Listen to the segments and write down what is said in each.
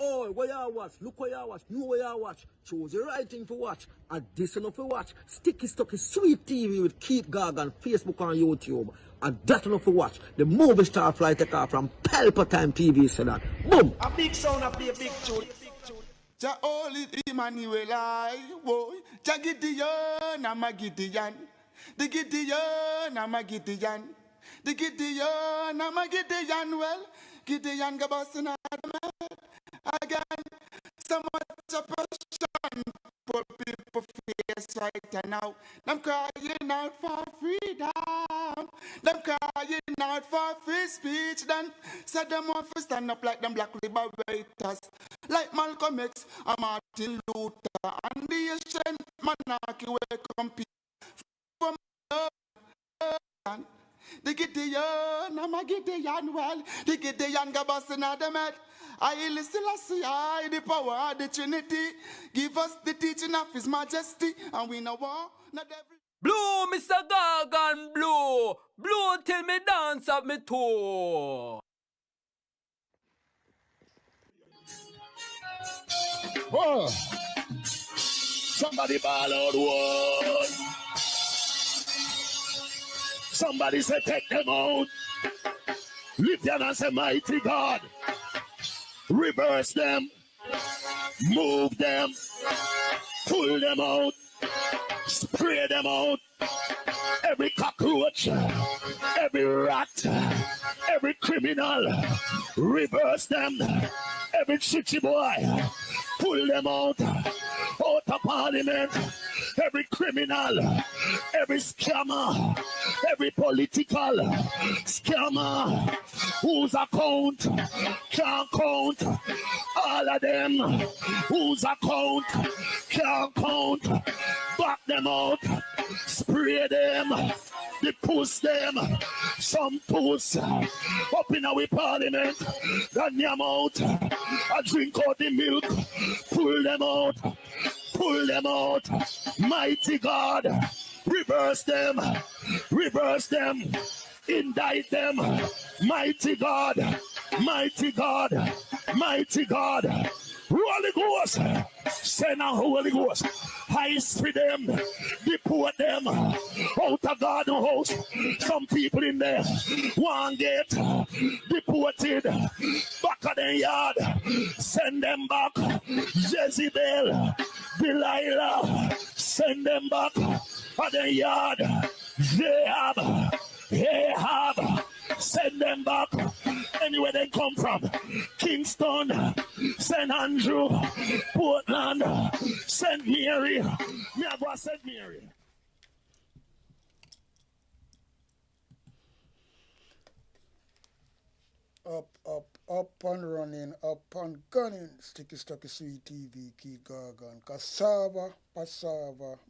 Oh, where you watch, look where you watch, know where you watch, choose the right thing to watch, and this enough to watch. Sticky Stucky Sweet TV with Keith Gargan, Facebook and YouTube, and that enough to watch. The movie star fly take off from Palpatine TV, so that boom. A big sound, a play a big tune. Ja holy Emmanuel I, boy. Ja Gideon, I'm a Gideon. The Gideon, I'm a Gideon. The Gideon, I'm a Gideon. Well, Gideon go bustin' out the mad again. So much oppression for people face right now. Them crying out for freedom. Them crying out for free speech. Then said them want to stand up like them black liberators, like Malcolm X and Martin Luther, and the ancient monarchy will compete for my the Gideon, I'm a Gideon, well, the Gideon go bustin' at them head. I listen, I the power of the Trinity. Give us the teaching of His Majesty, and we know war, not every. Blue, Mr. Gargan, blue. Blue till me dance up me toe. Oh. Somebody ball out one. Somebody say take them out. Lift your hand and say mighty God. Reverse them. Move them. Pull them out. Spray them out. Every cockroach, every rat, every criminal, reverse them. Every chichi boy, pull them out of parliament. Every criminal, every scammer, every political scammer whose account can't count. All of them whose account can't count. Back them out. Spray them, they push them, some push up in our parliament, run them out, I drink out the milk, pull them out, mighty God, reverse them, indict them, mighty God, Holy Ghost, send a Holy Ghost. I spit them, deport them out of God's house. Some people in there want get deported back of the yard. Send them back. Jezebel, Delilah, send them back of the yard. Ahab, send them back anywhere they come from. Kingston, St. Andrew, Portland, St. Mary. Me I go St. Mary. Up and running, up and gunning. Sticky Stucky Sweet TV, Keith Gargan. Cassava,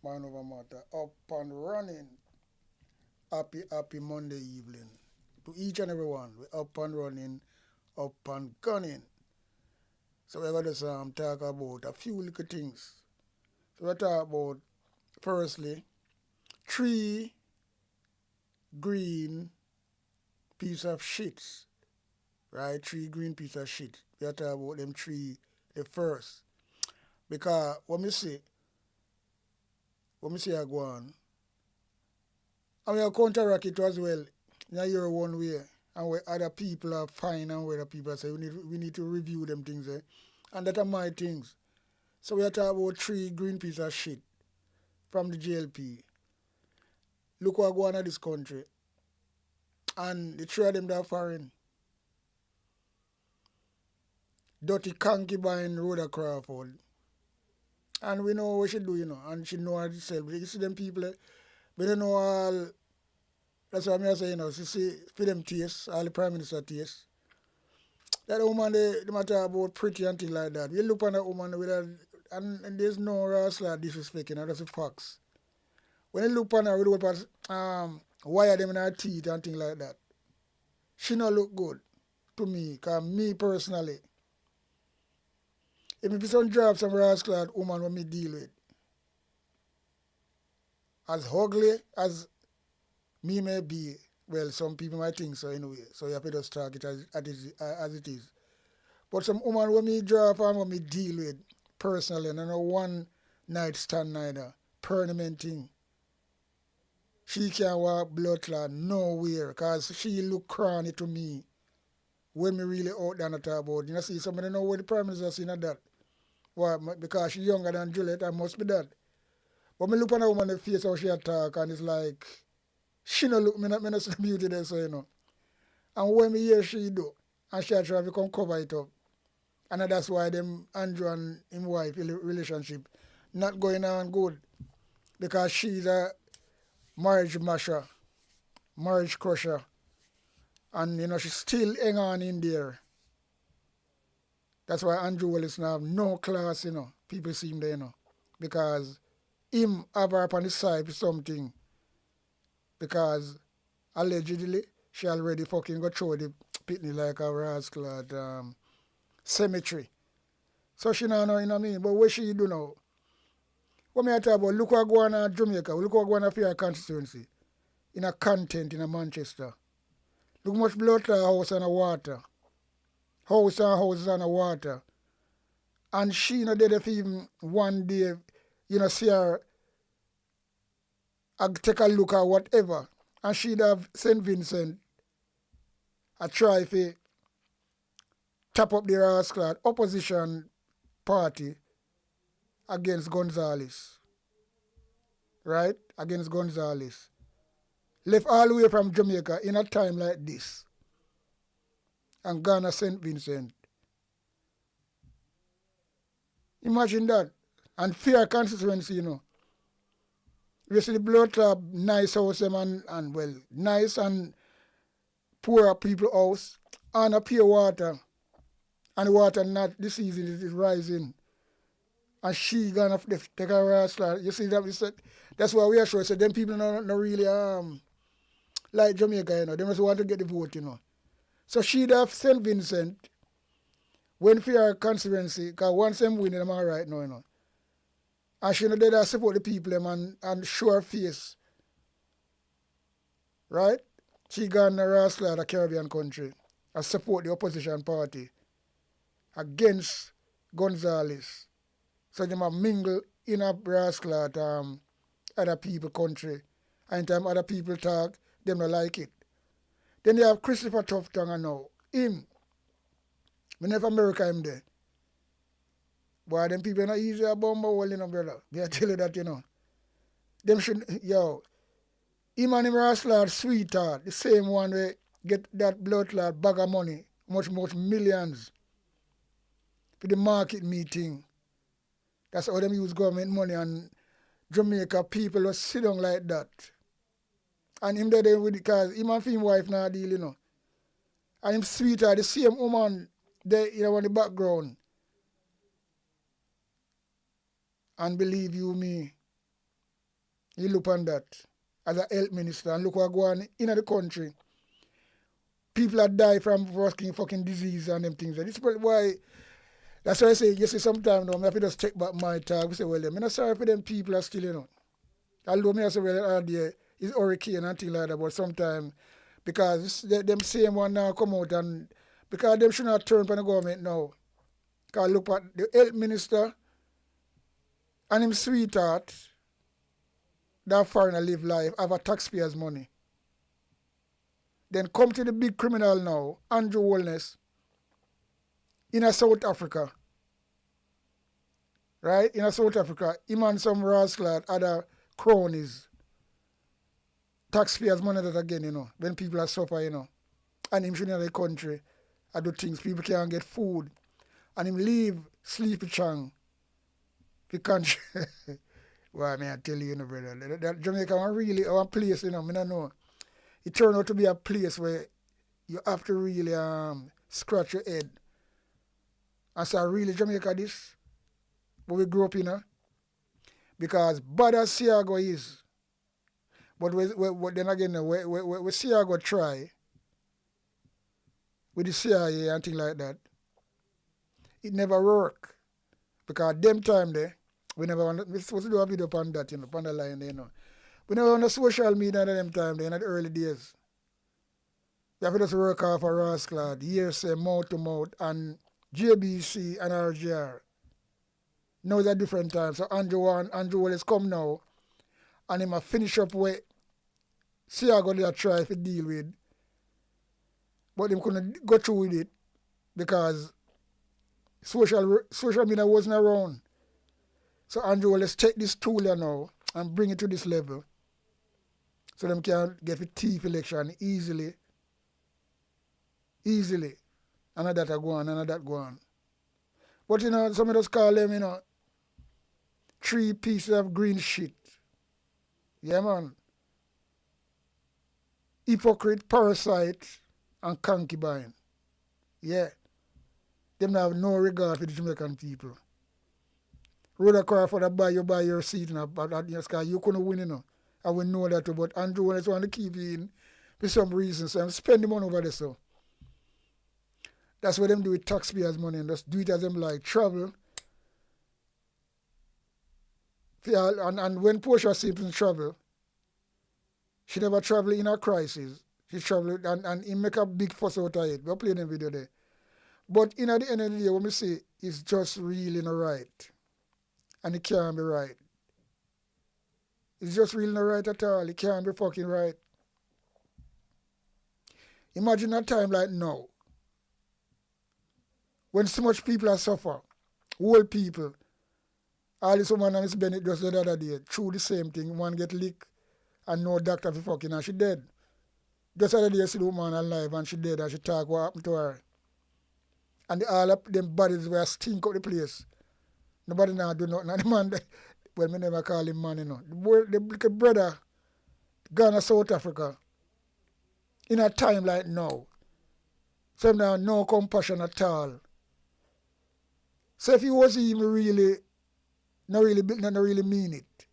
man over matter. Up and running. Happy Monday evening. To each and every one, we're up and running, up and gunning. So we're going to talk about a few little things. So we're talking about, firstly, 3 green piece of shits. Right? 3 green piece of shit. We're talking about them 3, the first. Because when we say I go on, and we counteract it as well. Now you're one way, and where other people are fine, and where other people say we need to review them things, and that are my things. So we are talking about 3 green pieces of shit from the JLP. Look what going on in this country, and the 3 of them that are foreign. Dirty concubine Rhoda Crawford, and we know what she do, and she know herself. You see them people, we don't know all. That's what I'm saying, she see for them taste, all the Prime Minister taste. That woman, they matter about pretty and things like that. We look on that woman with her, and there's no rascal disrespecting her, that's the facts. When you look on her with wire them in her teeth and things like that, she not look good to me, because me personally, if me some drop some rascal woman when me deal with, as ugly as me may be, well, some people might think so anyway, so you have to just talk it as it is. But some woman when me draw from when me deal with personally, and no one night stand neither. Permanent thing. She can't walk blood clot nowhere because she look crony to me when me really out there and talk about. You know, see, somebody know where the Prime Minister is in that. Why? Because she younger than Juliet, I must be that. But me look on a woman in the face how she attack and it's like, she no look, me not see the beauty there, so you know. And when me hear she do, and she try to come cover it up. And that's why them Andrew and his wife relationship not going on good. Because she's a marriage masher, marriage crusher. And you know, she still hang on in there. That's why Andrew Willis now have no class, you know. People see him there, you know. Because him have her up on the side for something. Because allegedly she already fucking got through the pitney like a rascal at cemetery. So she now know, you know what I mean? But what she do now? What me I talk about, look what go on in Jamaica, look what go on for your constituency. In a content in a Manchester. Look much blood to a house and a water. House and houses and a water. And she not dead if even one day, you know, see her take a look at whatever. And she'd have St. Vincent a try to tap up the rascal opposition party against Gonzales. Right? Against Gonzales. Left all the way from Jamaica in a time like this. And gone to St. Vincent. Imagine that. And fair constituency, you know. You see the blood club, nice house them and well, nice and poor people house, and a pure water. And the water not this season is rising. And she gonna take a rascal. You see that that's why we are sure. So them people not really like Jamaica, you know. They must want to get the vote, you know. So she'd have St. Vincent when for her constituency, because once them winning them all right now, you know. And she know they support the people them and show her face. Right? She gone to rascal the Caribbean country and support the opposition party against Gonzales. So they might mingle in a rascal at other people country. And time other people talk, them don't like it. Then they have Christopher Tough Tongue and now. Him. Me never America him there. Boy, them people not easy a bomb hole, you know, brother. They tell you that, you know. Them should, yo, him and him rascal sweetheart, the same one where get that blood clot bag of money, much millions, for the market meeting. That's how them use government money and Jamaica people will sit down like that. And him there with because him and his wife now deal, you know. And him sweetheart, the same woman there, you know, on the background. And believe you me, you look on that as a health minister and look what go on in the country. People that die from fucking disease and them things. This is why, that's why I say, you see, sometimes I have to just take back my talk. We say, well, I'm not sorry for them people are still, you know. Although me I say, well, it's hurricane and things like that, but sometimes, because them same one now come out and, because them should not turn from the government now. Because look at the health minister, and him sweetheart, that foreigner live life, have a taxpayer's money. Then come to the big criminal now, Andrew Wellness, in a South Africa. Right? In a South Africa, him and some rascal other cronies. Taxpayers' money that again, you know, when people are suffer, you know. And him should in the country, I do things, people can't get food. And him leave Sleepy Chang. The country. Well, I tell you, you know, brother, that Jamaica was really our place, you know, I don't know. It turned out to be a place where you have to really scratch your head. And say, really, Jamaica this? But we grew up, you know? Because bad as Siago is, but then again, we Siago try with the CIA and things like that, it never work. Because them time there, we're supposed to do a video upon that, you know, upon the line there, you know. We never on the social media at them time there in the early days. You have to just work off a rascal, years say mouth to mouth, and JBC and RGR. Now it's a different time. So Andrew will come now and him a finish up with see how gonna try to deal with. But him couldn't go through with it because social media wasn't around. So Andrew will take this tool here now and bring it to this level. So them can get the thief election easily. And that go on, and that go on. But some of us call them, 3 pieces of green shit. Yeah, man. Hypocrite, parasite, and concubine. Yeah. Them have no regard for the Jamaican people. Rhoda Crawford buy your seat because you couldn't win, I will know that too. But Andrew Wallace want to keep you in for some reason. So I'm spending money over there. So that's what them do with taxpayers' money and just do it as them like travel. And when Portia Simpson travel, she never travel in a crisis. She traveled and he make a big fuss out of it. We'll play the video there. But at the end of the day, when we say it's just really not right. And it can't be right. It's just really not right at all. It can't be fucking right. Imagine a time like now. When so much people are suffer. Old people. All this woman and Miss Bennett just the other day. Through the same thing. One get licked and no doctor for fucking and she dead. Just the other day you see the woman alive and she dead and she talk what happened to her. And all of them bodies were stink up the place. Nobody now do nothing. And the man, well, me never call him man, The little brother, gone to South Africa, in a time like now. So now no compassion at all. So if he was even really, not really mean it.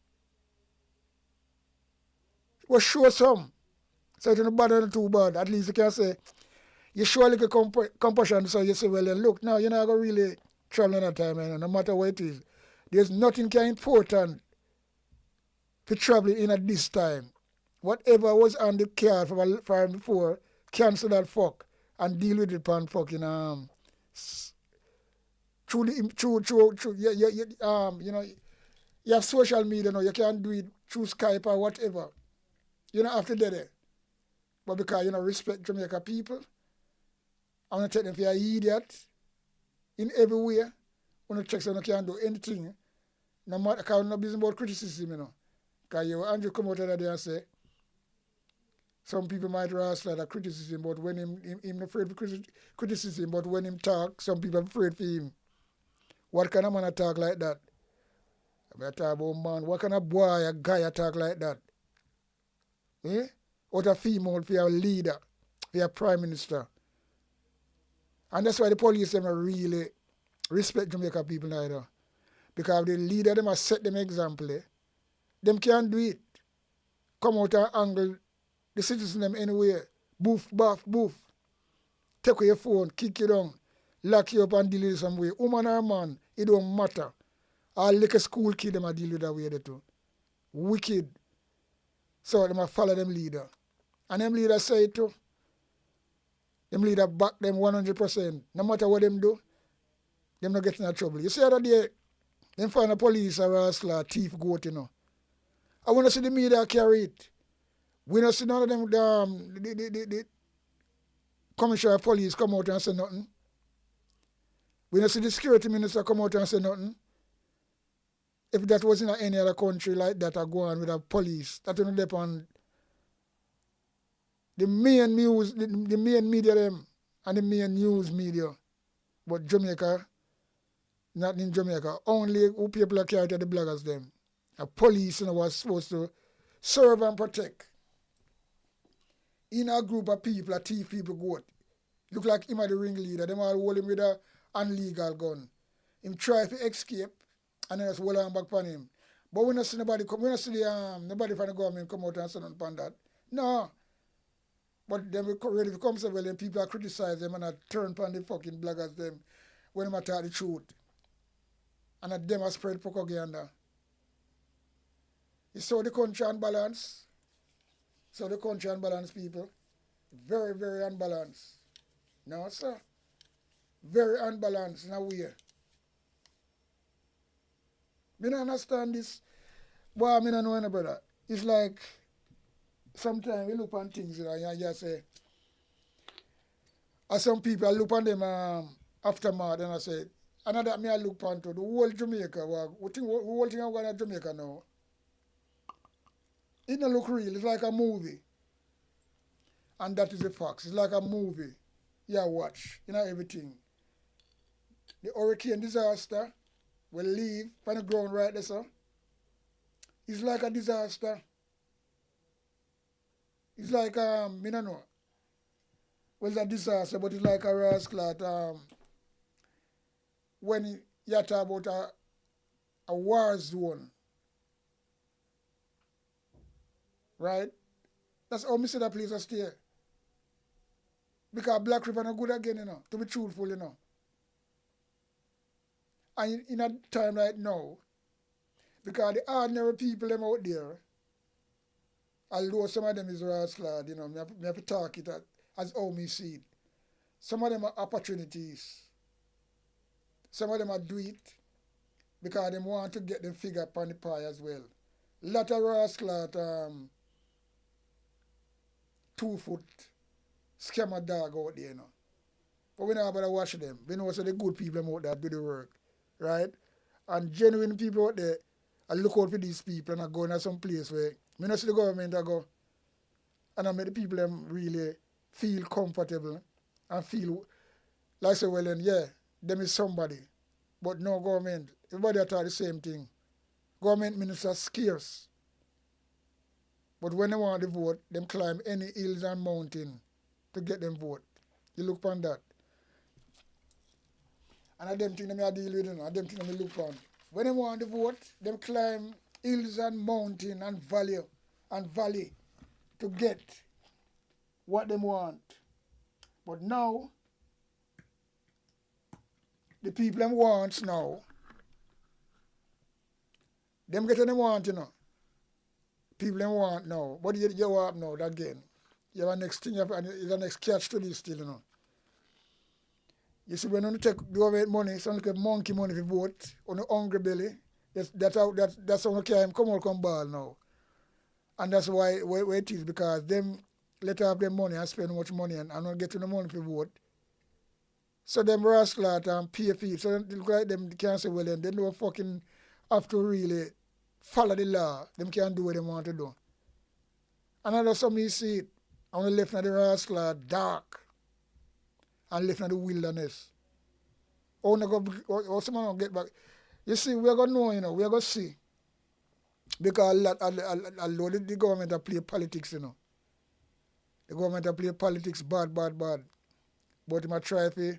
Well, show some. So it's not bad and too bad. At least you can say, you show a little compassion, so you say, well, look, now you're not going to really travel that time, no matter what it is. There's nothing important to travel in at this time. Whatever was on the card from before, cancel that fuck and deal with it on fucking you have social media now, you can do it through Skype or whatever. You don't have to do that. But because you respect Jamaica people, I want to take them for an idiot in every way. I want to check so you can't do anything. No matter, because I'm not business about criticism, Because Andrew come out of there and say, some people might wrestle that criticism, but when him afraid for criticism, but when him talk, some people are afraid for him. What kind of man talk like that? I talk about man. What kind of boy, a guy talk like that? Eh? What a female for your leader, for your prime minister. And that's why the police them really respect Jamaica people neither. Because the leader them has set them example. Them can't do it. Come out and angle the citizens them anywhere. Boof, baff, boof. Take away your phone, kick you down, lock you up and deal with it some way. Woman or man, it don't matter. All like a school kid them a deal with that way they too. Wicked. So them a follow them leader. And them leader say it too. Them leader back them 100%. No matter what them do, them not getting in trouble. You see the other day, them find a police or a thief goat, I want to see the media carry it. We don't see none of them, the commissioner of police come out and say nothing. We don't see the security minister come out and say nothing. If that was in any other country like that, I go on with a police, that would depend the main news, the main media them, and the main news media. But Jamaica, not in Jamaica, only who people are carried to the bloggers them. A police was supposed to serve and protect. In a group of people, a thief people go. Look like him as the ringleader. Them all hold him with an illegal gun. Him try to escape and then just hold on back on him. But we don't see nobody come, we don't see nobody from the government come out and say nothing on that. No. But then we ready to come say, well, then people are criticize them and I turn upon the fucking bloggers them when they tell the truth. And at them I spread propaganda. You saw the country unbalanced. So the country unbalanced people. Very, very unbalanced. No, sir. very unbalanced in a way. Me don't understand this. Boy, I don't know any brother. It's like sometimes you look on things, and you just say, as some people I look on them aftermath and I say, another me I look on to the whole Jamaica, the whole thing I'm going to Jamaica now. It don't look real, it's like a movie. And that is the facts. It's like a movie. Yeah, watch. Everything. The hurricane disaster will leave on the ground right there, sir. It's like a disaster. It's like, I don't know. Well, it's a disaster, but it's like a rascal when you talk about a war zone. Right? That's how I see that place stay. Because Black River not good again, to be truthful, And in a time right now, because the ordinary people them out there, although some of them is rascal, me have to talk it as how me see it. Some of them are opportunities. Some of them are do it because they want to get them figure upon the pie as well. Lot of rascal 2 foot scammer dog out there, But we not about to watch them. We know so the good people out there do the work, right? And genuine people out there, I look out for these people and I go into some place where me not see the government I go and I make the people them really feel comfortable and feel like say, well then, yeah, them is somebody. But no government. Everybody thought the same thing. Government ministers scarce. But when they want to vote, them climb any hills and mountain to get them vote. You look on that. And I them thing them I deal with, I them thing them look on. When they want to vote, them climb hills and mountain and valley to get what they want. But now, the people them wants now, them get what they want, People them want now. But you want now again. You have a next thing, it's a next catch to this still, You see, when you take government money, some like monkey money for vote on a hungry belly, that's how you can come ball now. And that's why it is, because them let have them money and spend much money and not get the money for vote. So them rascals and pay for it. So they look like them can't say, well then they don't fucking have to really follow the law. Them can't do what they want to do. And that's how me see it. I want to left in the rascal dark and left in the wilderness. Or someone will get back. You see, we're going to know, we're going to see. Because the government have play politics, The government have play politics bad. But he might try to, because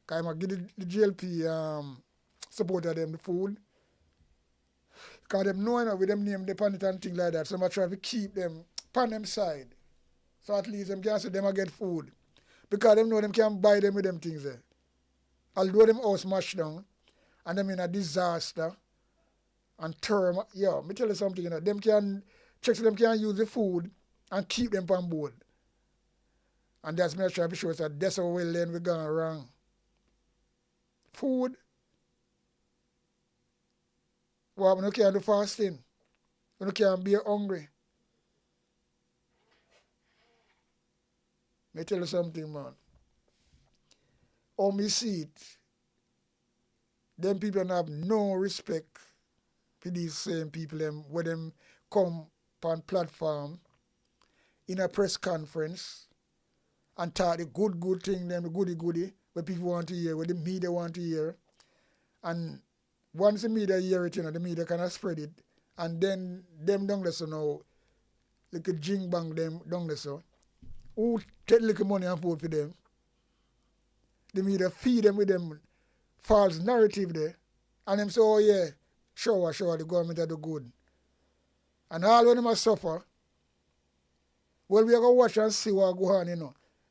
he might give the GLP supporter them the food. Because them know, with them name the pan and things like that. So I try to keep them pan them side. So at least them can say them get food. Because them know them can buy them with them things there. Although them house smashed down and them in a disaster and term, me tell you something, them can check so them can use the food and keep them on board. And that's me trying to show us that that's how well then we gone wrong. Food. Well, we can't do fasting. We can't be hungry. Me tell you something, man. How me see it, them people have no respect for these same people them when them come on platform in a press conference and talk the good thing, them the goody, what people want to hear, what the media want to hear. And once the media hear it, the media kind of spread it. And then them don't listen now, like a jing bang them don't listen. Who take little money and vote for them? The media feed them with them false narrative there. And them say, oh yeah, sure, the government are do good. And all of them are suffer. Well, we are going to watch and see what go on,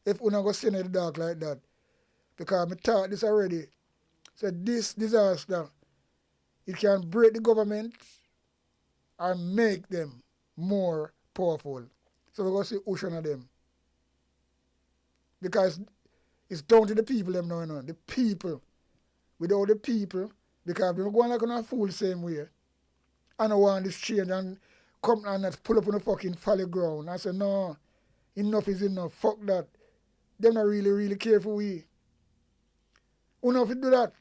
if we're not going to stay in the dark like that. Because I taught this already. So this disaster, it can break the government and make them more powerful. So we're going to see which one of them. Because It's down to the people them now, you know. The people. Without the people, because we go like on a fool same way. I don't want this change and come and pull up on the fucking folly ground. I say, no, enough is enough. Fuck that. Them not really care for we. We know if you do that.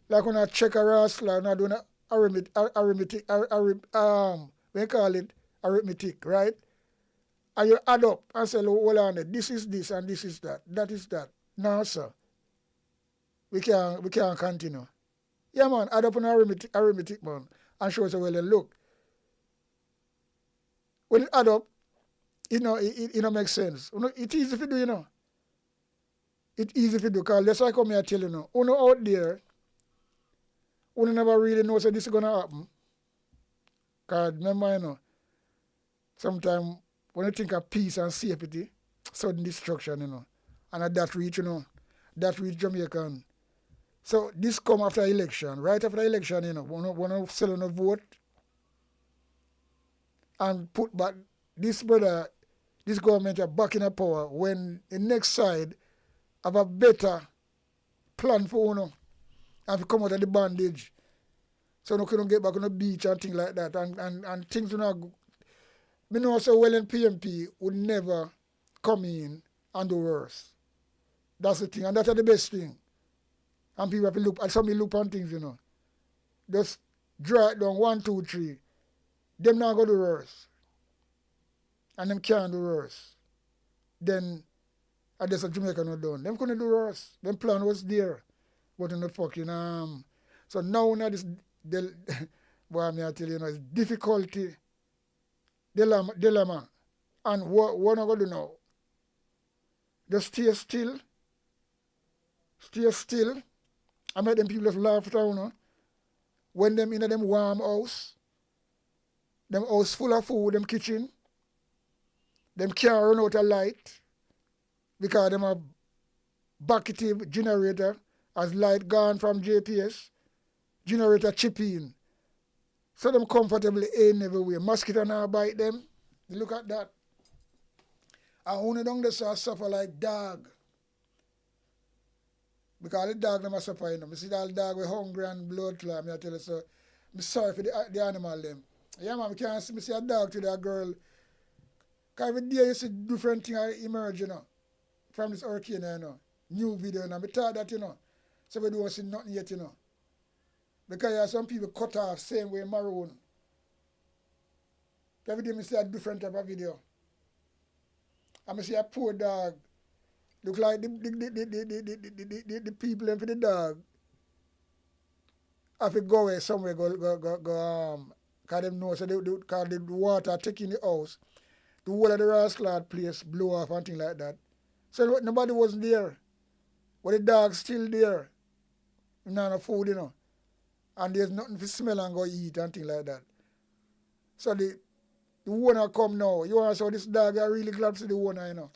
Like when I check a rascal and I do arithmetic, we call it arithmetic, right? And you add up and say, hold on, this is this and this is that. That is that. No, sir. We can't continue. Yeah, man, add up an arithmetic, man, and show us, well, look. When it add up, it makes sense. You know, it's easy to do, you know. It's easy to do, because that's why I come here tell you, know, out there, who never really know so this is going to happen. Because remember, you know, sometimes when you think of peace and safety, sudden destruction, you know, and at that reach, you know, that reach Jamaican. So this come after election. Right after the election, you know, want to sell on a vote and put back this government are back in a power when the next side have a better plan for you know, and to come out of the bondage. So no couldn't get back on the beach and things like that. And things do not go. Me know so well in PMP would never come in and do worse. That's the thing, and that's the best thing. And people have to look, and some people look on things, you know. Just draw it down 1, 2, 3. Them not go do worse. And them can't do worse. Then I guess a Jamaica not done. Them couldn't do worse. Them plan was there. But in the fucking so now this boy I tell you, it's difficulty, dilemma. And what I'm gonna do now? Just stay still. I make them people just laugh at you know. When them in them warm house, them house full of food, them kitchen, them can't run out of light because them have bucketive generator as light gone from JPS, generator chip in. So them comfortably in everywhere. Mosquito now bite them. Look at that. And only down there suffer like dog. Because the dog them suffer, you know. I see that dog with hungry and blood clot, I tell you so. I'm sorry for the animal them. Yeah man, I can't see a dog to that girl. Because every day you see different things emerge, you know. From this hurricane, you know. New video, you know. I thought that, you know. So we don't see nothing yet, you know. Because you have some people cut off same way maroon. Every day I see a different type of video. And I see a poor dog. Look like the people and for the dog. Have to go away somewhere, because them know, so because the water taking the house, the whole of the rascal place blew off and things like that. So nobody wasn't there. But the dog's still there. Not no food, you know. And there's nothing to smell and go eat and things like that. So the owner come now. You want to say this dog, I really glad to see the owner, you know.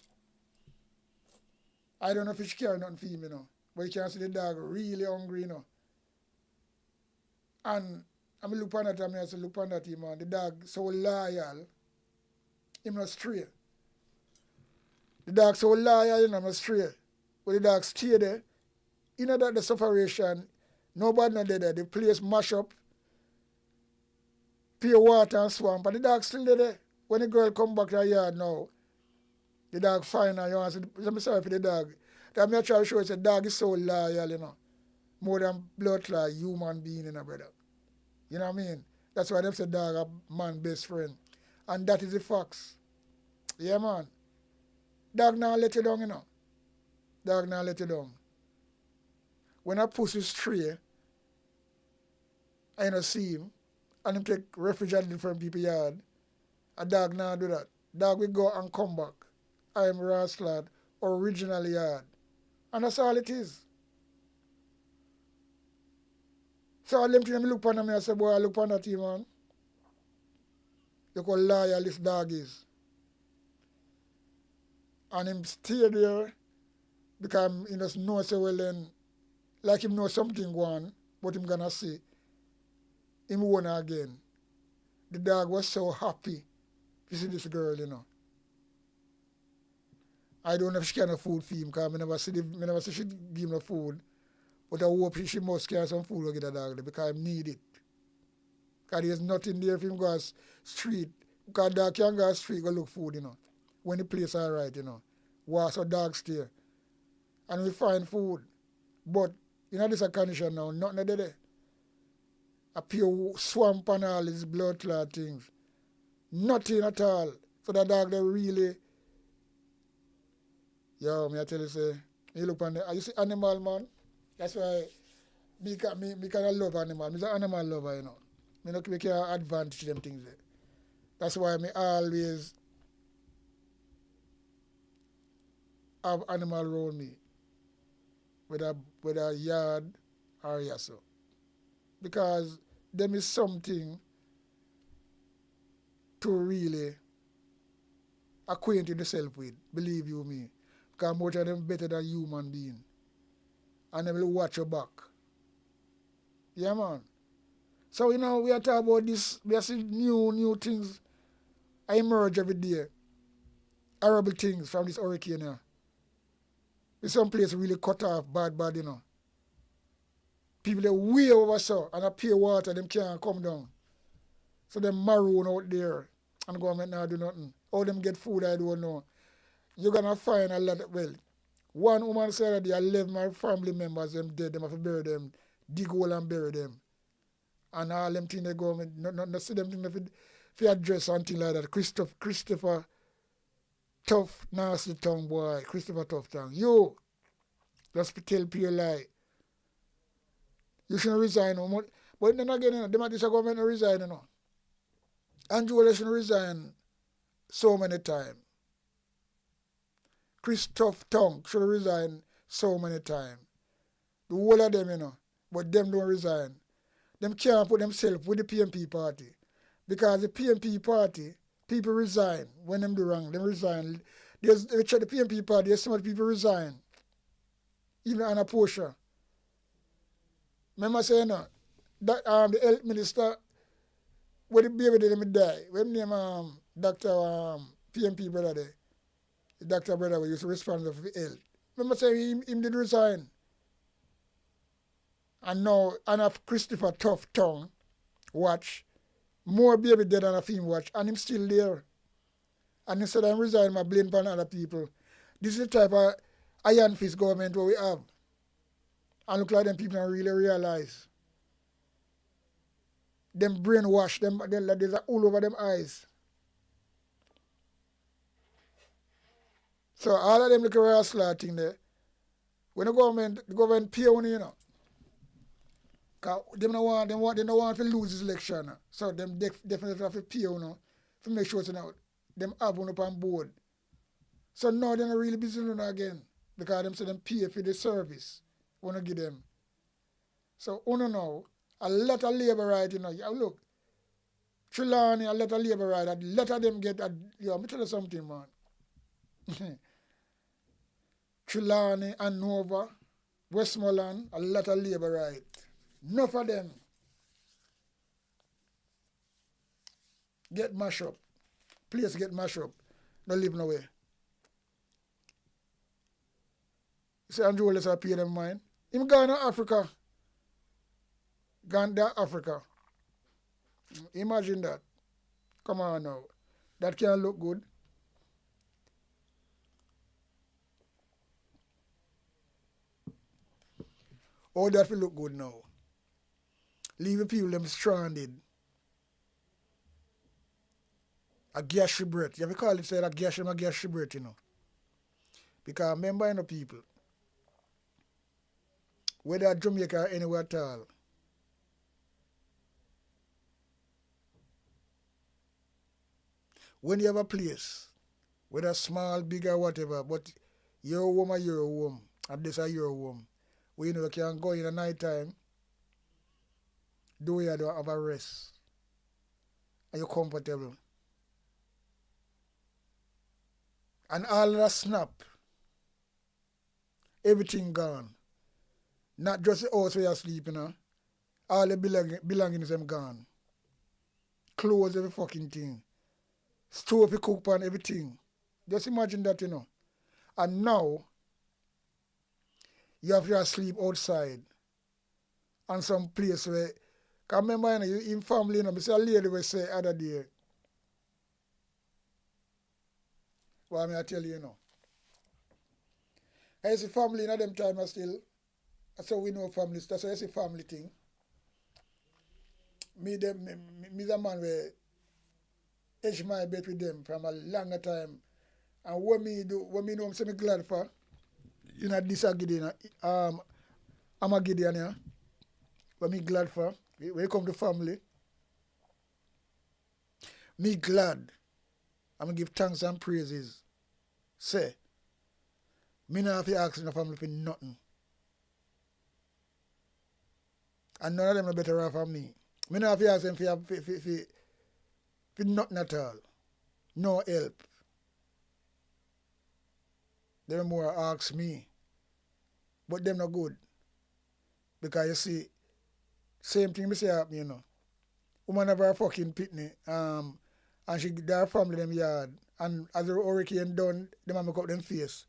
I don't know if she carry nothing for him, you know. But you can see the dog really hungry, you know. And I look on that, I say, look on that, man. The dog so loyal. Him not stray. The dog so loyal, you know, not stray. But the dog stay there. You know that the sufferation, nobody not there. The place mash up, pure water and swamp. But the dog still there. When the girl come back to her yard now, the dog find her, you know, I'm sorry for the dog. That me try to show you, the dog is so loyal, you know. More than blood clot human being, you know, brother. You know what I mean? That's why them say dog a man best friend. And that is the facts. Yeah, man. Dog now let you down, you know. Dog now let you down. When a pussy stray, I don't see him, and him take refuge at different people's yard, a dog now do that. Dog will go and come back. I am Rascal original yard. And that's all it is. So all them things look upon me and say, boy, I look upon that team, man. Look how loyal this dog is. And him stay there because he just know so well then, like him know something going, but him gonna see him won again. The dog was so happy to see this girl, you know. I don't know if she can afford food because I never see she give him the food. But I hope she must carry some food to get a dog because I need it. Because there's nothing there for him go street. Because dog can go street go look food, When the place alright, Walk so dog stay. And we find food. But this a condition now, nothing there. A pure swamp and all these blood clot things. Nothing at all. So the dog they really me I tell you say, you look on you see animal man. That's why me kind of love animal. I'm an animal lover, Me can't advantage them things there. That's why me always have animal around me. Whether yard or yaso. Because them is something to really acquaint yourself with, believe you me. Because most of them better than human being. And they will watch your back. Yeah, man. So, we are talking about this, we are seeing new things emerge every day. Horrible things from this hurricane here. In some place really cut off bad, People they way over so and a pure water, them can't come down. So them maroon out there and the government now do nothing. How them get food, I don't know. You're gonna find a lot one woman said that I left my family members, them dead, them have to bury them, dig hole and bury them. And all them things they government, not see them things if you address something like that. Christopher Tough, nasty tongue boy, Christopher Tough tongue. You, just tell people lie. You shouldn't resign. But then again, them at this government resign, Andrew shouldn't resign so many times. Chris Tough tongue should resign so many times. The whole of them, but them don't resign. Them can't put themselves with the PMP party. Because the PMP party, people resign when them do wrong. Them resign. The PMP party, there's so many people resign. Even Anna Portia. Remember saying that the health minister, when the baby did die, when name Dr. PMP brother there, the doctor brother was responsible for the health. Remember saying him did resign. And now Anna Christopher Tough tongue watch. More baby dead than a film watch, and him still there. And instead of resign, I blame on other people. This is the type of iron fist government what we have. And look like them people don't really realize. Them brainwash, there's all over them eyes. So all of them look at thing there. When the government pay on because they don't want to lose this election. So them definitely have to pay to make sure them have one up on board. So now they're not really busy again. Because them say them pay for the service. Want to give them. So now, a lot of labor right, look. Trelawney, a lot of labor right, a lot of them get, let me tell you something, man. Trelawney and Nova, Westmoreland, a lot of labor right. Enough of them get mashed up. Place get mashed up. Don't live nowhere. You see, Andrew Wallace pay them mind. Him gone to Africa. Gone to Africa. Imagine that. Come on now. That can't look good. Oh, that will look good now. Leave the people them stranded. A gash breath. You have to call it say a gash breath, Because remember, people, whether Jamaica or anywhere at all, when you have a place, whether small, big or whatever, but you're a home, and this is your home, where you can go in the night time, do you don't have a rest, and you're comfortable. And all that snap, everything gone. Not just the house where you're sleeping, all the belongings them gone. Clothes, every fucking thing. Stove you cook on, everything. Just imagine that, And now, you have to sleep outside on some place where, because remember, you know, in family, you know, I see a lady will say other day, well, I mean, I tell you, you know. I see family in them time still, that's how we know families, that's why I see family thing. Me the man where edge my bet with them from a longer time. And what me know I'm saying glad for, you know, this Gideon, I'm a Gideon, yeah. What me glad for, when you come to family, me glad, I'm going to give thanks and praises. Say, me not have to ask in the family for nothing. And none of them are better off than me. Me not have to ask them for nothing at all. No help. They more ask me. But them not good. Because you see, same thing me say happen, you know. Woman have her fucking pitney, and she their family them yard. And as the hurricane done, them a make up them face.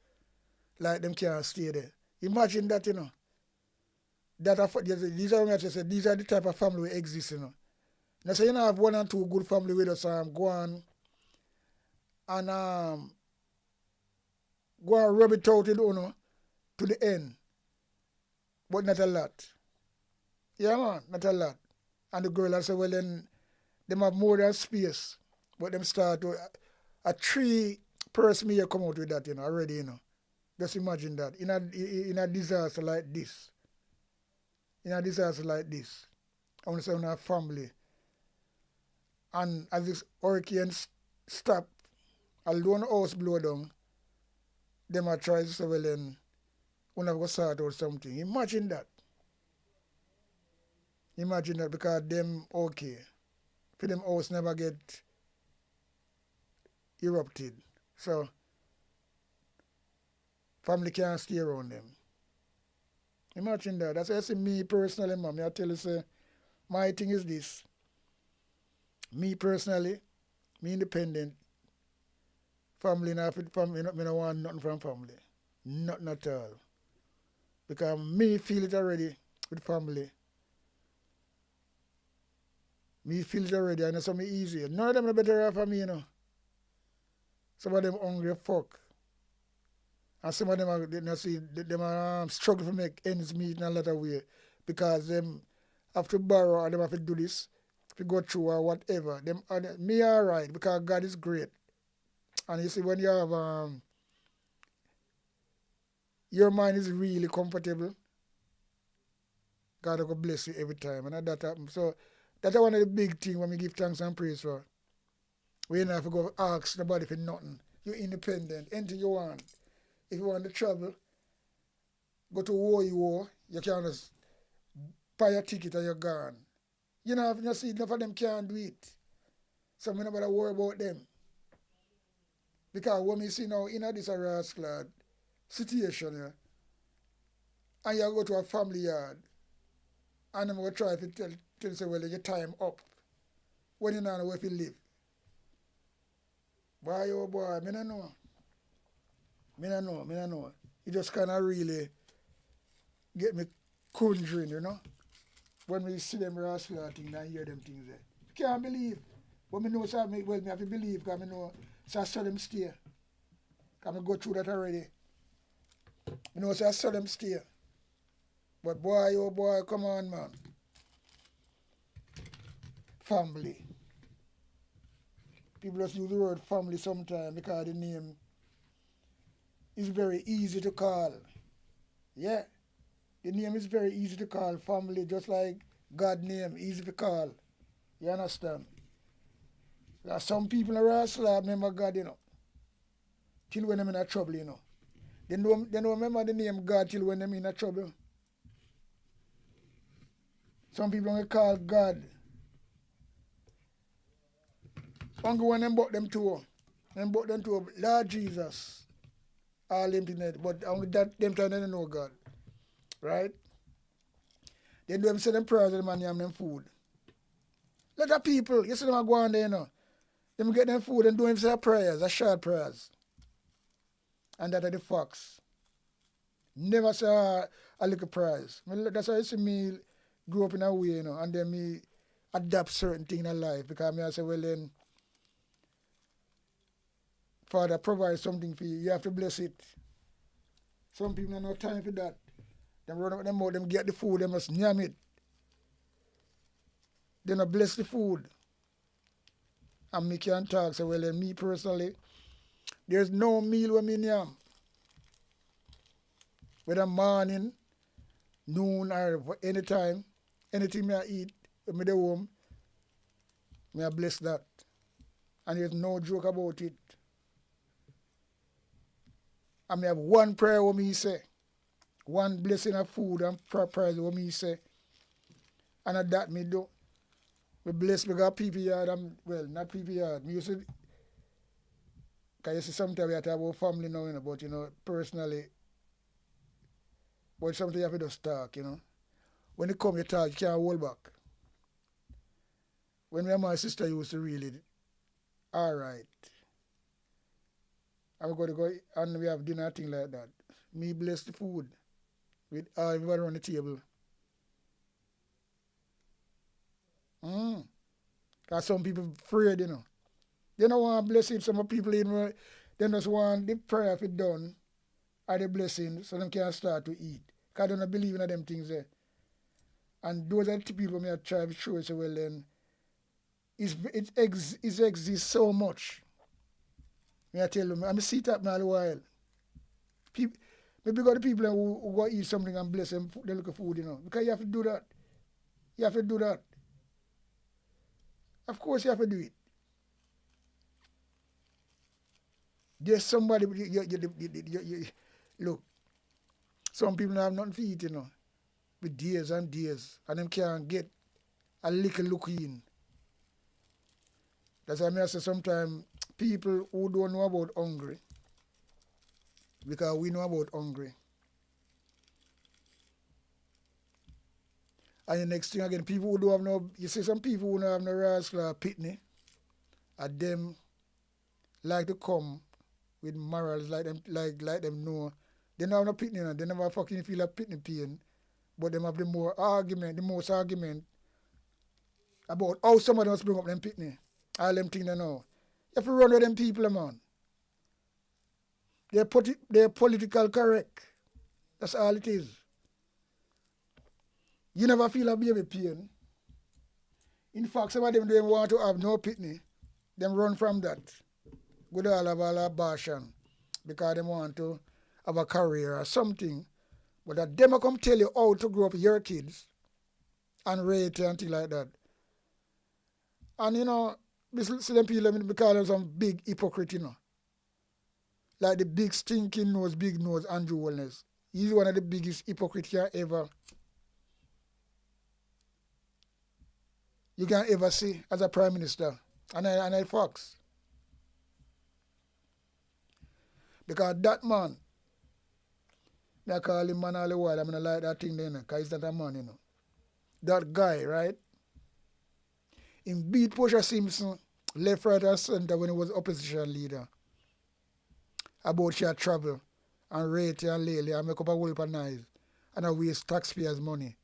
Like them can't stay there. Imagine that, you know. These are the type of family we exist, you know. Now say you know have one and two good family with us go on and rub it out, you know, to the end. But not a lot. Yeah man, not a lot. And the girl I say, well then them have more than space. But them start to a 3-person me come out with that, you know, already, you know. Just imagine that. In a disaster like this. In a disaster like this. I want to say on our family. And as this hurricane stop, alone house blow down, them are trying to say, well then, we have to start out something. Imagine that. Imagine that because them okay. For them house never get erupted. So, family can't stay around them. Imagine that. That's why I say me personally, man. I tell you, say, my thing is this. Me personally, me independent. Family, I don't want nothing from family. Nothing at all. Because me feel it already with family. Me feel it already, and it's something easy. None of them are better off than me, you know. Some of them hungry fuck. And some of them are, you know, see, them are struggle to make ends meet in a lot of way. Because them have to borrow or them have to do this, to go through or whatever. Them, me alright, because God is great. And you see, when you have, your mind is really comfortable, God will bless you every time. And that happens. So, that's one of the big things when we give thanks and praise for. We don't have to go ask nobody for nothing. You're independent. Anything you want. If you want to travel, go to war you can just buy a ticket and you're gone. You know, if you see enough of them can't do it. So we nobody worry about them. Because when we see now in this rascal situation here, and you go to a family yard, and I'm going to try to tell you, say, well, your time up. When you know where you live. Boy, oh boy, I don't know. I don't know. It just kind of really get me conjuring, you know. When we see them rascal things and hear them things there. You can't believe. But I know, so me have to believe, because I know, so I saw them stay. Because I go through that already. I know, so I saw them stay. But boy, oh boy, come on, man. Family. People just use the word family sometimes because the name is very easy to call. Yeah. The name is very easy to call. Family, just like God's name, easy to call. You understand? There are some people in the slab remember God, you know. Till when they're in trouble, you know. They don't remember the name God till when they're in trouble. Some people don't call God. Only when them bought them to Lord Jesus. All them things, but only that them time they don't know God. Right? Then them say them prayers and them and them food. Let the people, you see them go on there, you know. Them get them food and do them say prayers, short prayers. And that are the facts. Never saw a little prize. That's why you see me grow up in a way, you know, and then me adapt certain things in life because me I say, well then, Father provides something for you, you have to bless it. Some people have no time for that. Them run out them out, them get the food, they must yam it. They not bless the food. And me can talk, say, well then me personally, there's no meal when me yam. Whether morning, noon, or any time, anything me I eat, when me dey home, me I bless that. And there's no joke about it. And me have one prayer what me say. One blessing of food and prayer what me say. And at that me do. Me bless me got people yard and, well, not people yard. Me used to, because you see sometimes we have to have our family now, you know, but, you know, personally, but sometimes you have to just talk, you know. When you come, you talk, you can't hold back. When me and my sister used to really, all right, I'm going to go and we have dinner, thing like that. Me bless the food with everybody on the table. Because some people afraid, you know. They don't want to bless it. Some people, you know, they just want the prayer to be done or the blessing so they can start to eat. Because they don't believe in them things there. And those are the people me I try to show you, so well then, it exists so much. Me I tell them, I'm see it happen all the while. People, maybe got the people who go eat something and bless them, they look at food, you know. Because you have to do that. You have to do that. Of course you have to do it. There's somebody, look, some people don't have nothing to eat, you know, with days and days, and them can't get a little look in. That's why I say sometimes people who don't know about hungry, because we know about hungry. And the next thing again, people who don't have no, you see some people who don't have no rascal pitney, and them like to come with morals like them know. They don't have no pitney, they never fucking feel a pitney pain, but them have the most argument about how somebody else bring up them pitney. All them things they know. You have to run with them people, man. They're political correct. That's all it is. You never feel a baby pain. In fact, some of them don't want to have no pitney. Them run from that. Go to all abortion because they want to have a career or something. But that them come tell you how to grow up your kids and rate and things like that. And you know, this them people because them some big hypocrite, you know. Like the big stinking nose, big nose Andrew Wellness. He's one of the biggest hypocrites you can ever see as a prime minister. And I Fox. Because that man, I call him man all the while, I'm going to like that thing there, because he's not a man, you know. That guy, right? He beat Portia Simpson left, right, and center when he was opposition leader. About she had travel and rate and lately and make up a whole heap of knives and I waste taxpayers' money.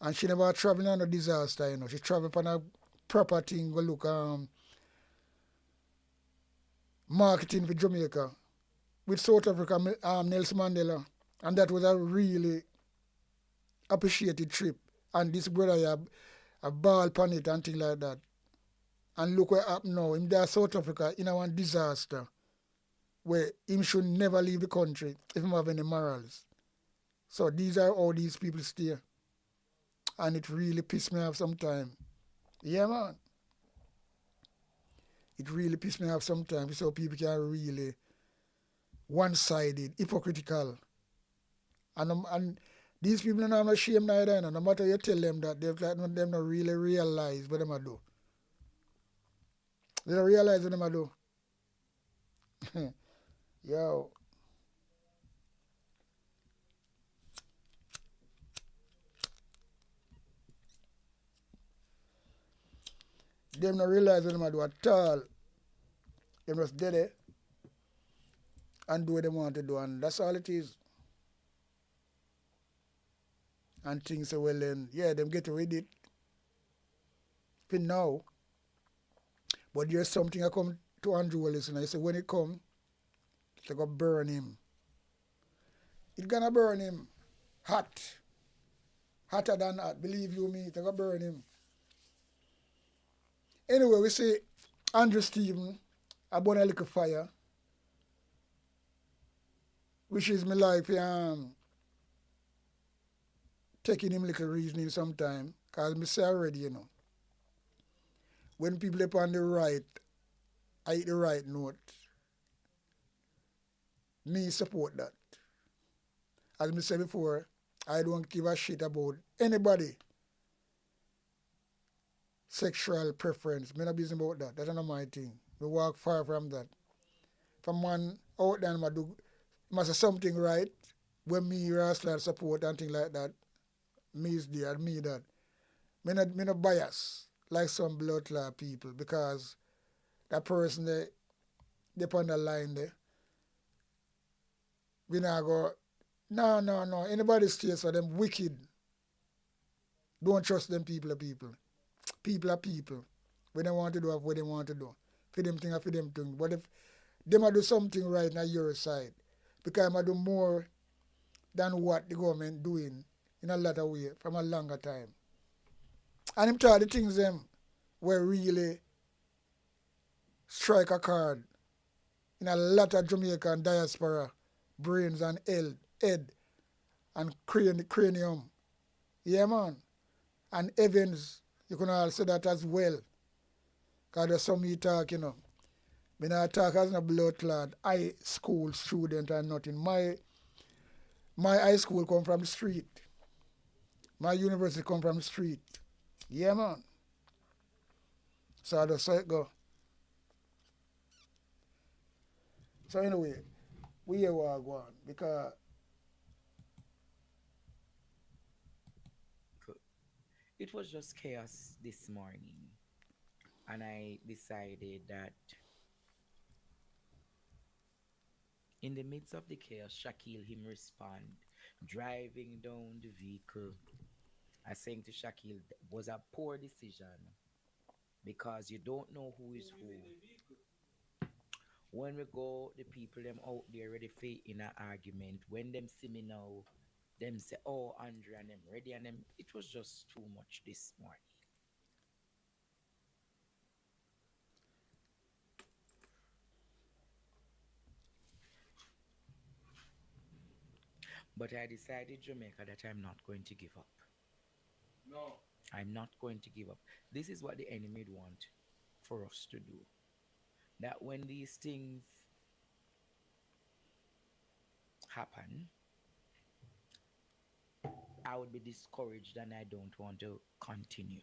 And she never traveling on a disaster, you know. She travel on a proper thing, go look marketing for Jamaica with South Africa, Nelson Mandela. And that was a really appreciated trip. And this brother a ball upon it and things like that. And look what happened now. Him there South Africa in a one disaster where him should never leave the country if he have any morals. So these are all these people stay. And it really pissed me off sometimes. Yeah, man. It really pissed me off sometimes so people can really one-sided, hypocritical. And these people don't have no shame neither. No matter you tell them that, them don't really realize what them do. They don't realize what them do. Yo. Them don't realize what them do at all. Them just dead there. and do what they want to do, and that's all it is. And things say, well then, yeah, them get rid of it for now. But there's something I come to Andrew Willis and I say when it come, they gonna burn him. It's gonna burn him hot. Hotter than hot, believe you me, they gonna burn him. Anyway, we see Andrew Stephen, I burn a little fire. Which is my life, taking him little reasoning sometime. Cause me say already, you know. When people up on the right, I hit the right note. Me support that. As I said before, I don't give a shit about anybody sexual preference. Me not business about that. That's not my thing. Me walk far from that. If a man out there must have something right, when me Rastler support and things like that, me is there, me that. Me not bias like some blood clot people because that person they on the line there. We not go, no. Anybody stays for them wicked. Don't trust them people are people. People are people. When they want to do what they want to do. For them thing or for them thing. But if they might do something right on your side, because I might do more than what the government doing in a lot of way from a longer time. And him try the things them were really strike a card in a lot of Jamaican diaspora brains and head and cranium. Yeah, man. And Evans, you can all say that as well. Because there's some me talk, you know. Me not talk as a blood clot high school student and nothing. My high school come from the street. My university come from the street. Yeah, man. So that's how it go. So anyway, we here what go on because it was just chaos this morning, and I decided that in the midst of the chaos, Shaquille him respond, driving down the vehicle. I saying to Shaquille was a poor decision because you don't know who is who. When we go, the people them out there ready for in an argument. When them see me now, them say, "Oh, Andre and them ready," and them. It was just too much this morning. But I decided, Jamaica, that I'm not going to give up. No. I'm not going to give up. This is what the enemy would want for us to do. That when these things happen, I would be discouraged and I don't want to continue.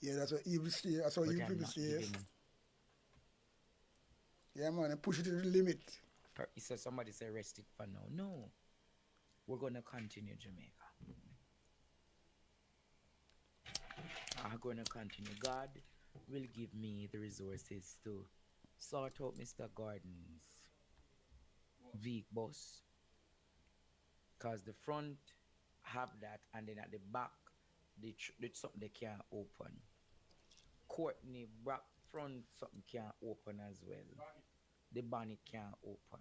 yeah, that's what evil say. That's what But evil I'm people not say. giving. Yeah, man, and push it to the limit. So somebody say rest it for now. No, we're gonna continue, Jamaica. I'm gonna continue. God will give me the resources to sort out Mr. Gordon's Veek bus, cause the front have that, and then at the back, the something they can't open. Courtney back front something can't open as well. The bonnet can't open.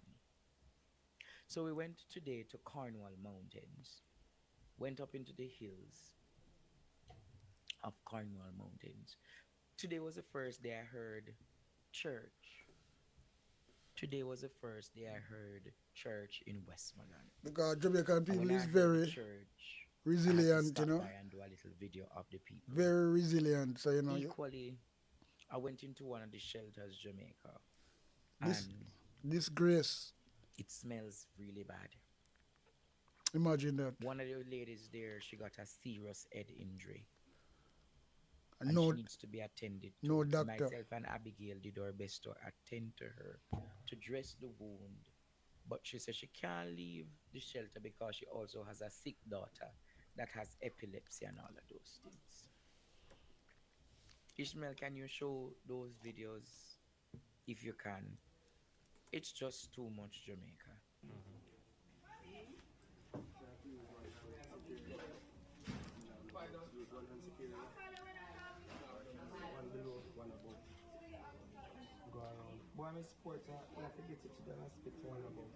So we went today to Cornwall Mountains. Went up into the hills of Cornwall Mountains. Today was the first day I heard church. Today was the first day I heard church in Westmoreland. Because Jamaican And people when I is heard very church, I had to resilient, you stop know. by and do a little video of the people. Very resilient. So, you know, Equally, I went into one of the shelters, Jamaica, this and this grace, it smells really bad. imagine that. One of the ladies there, she got a serious head injury. And And no, she needs to be attended to. no doctor. Myself and Abigail did our best to attend to her, to dress the wound. But she said she can't leave the shelter because she also has a sick daughter that has epilepsy and all of those things. Ishmael, can you show those videos if you can? It's just too much, Jamaica. One below, one above. Go around. Boy, I'm a supporter. You have to get it to the hospital. One above.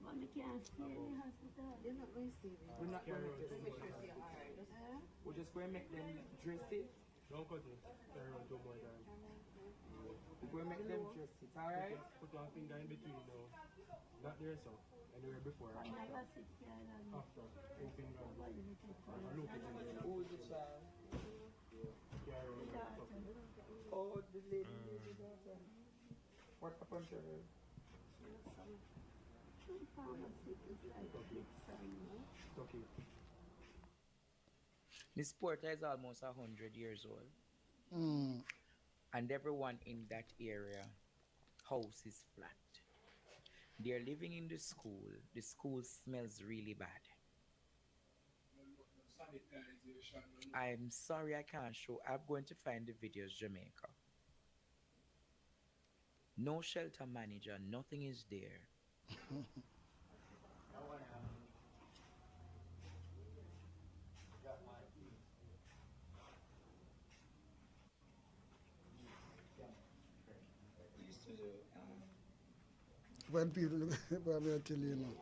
But we can't stay in the hospital. They're not going to stay there. We're not going to make Carry them. on. We're just going to make them dress it. Don't cut it. Carry on 2 more times. We're going to make them dress it, alright? Put one finger in between now. Not there, so. Anywhere before. I never sit here and After. 2 fingers. nobody will take for And look it in there. Who's the child? Carry on. Oh, the lady daughter. What happened to her? pharmacy is like Okay. Miss Porter is almost 100 years old. Mm. And everyone in that area, house is flat. They're living in the school. The school smells really bad. I'm sorry I can't show. I'm going to find the videos, Jamaica. No shelter manager, nothing is there. When people, but I tell you now.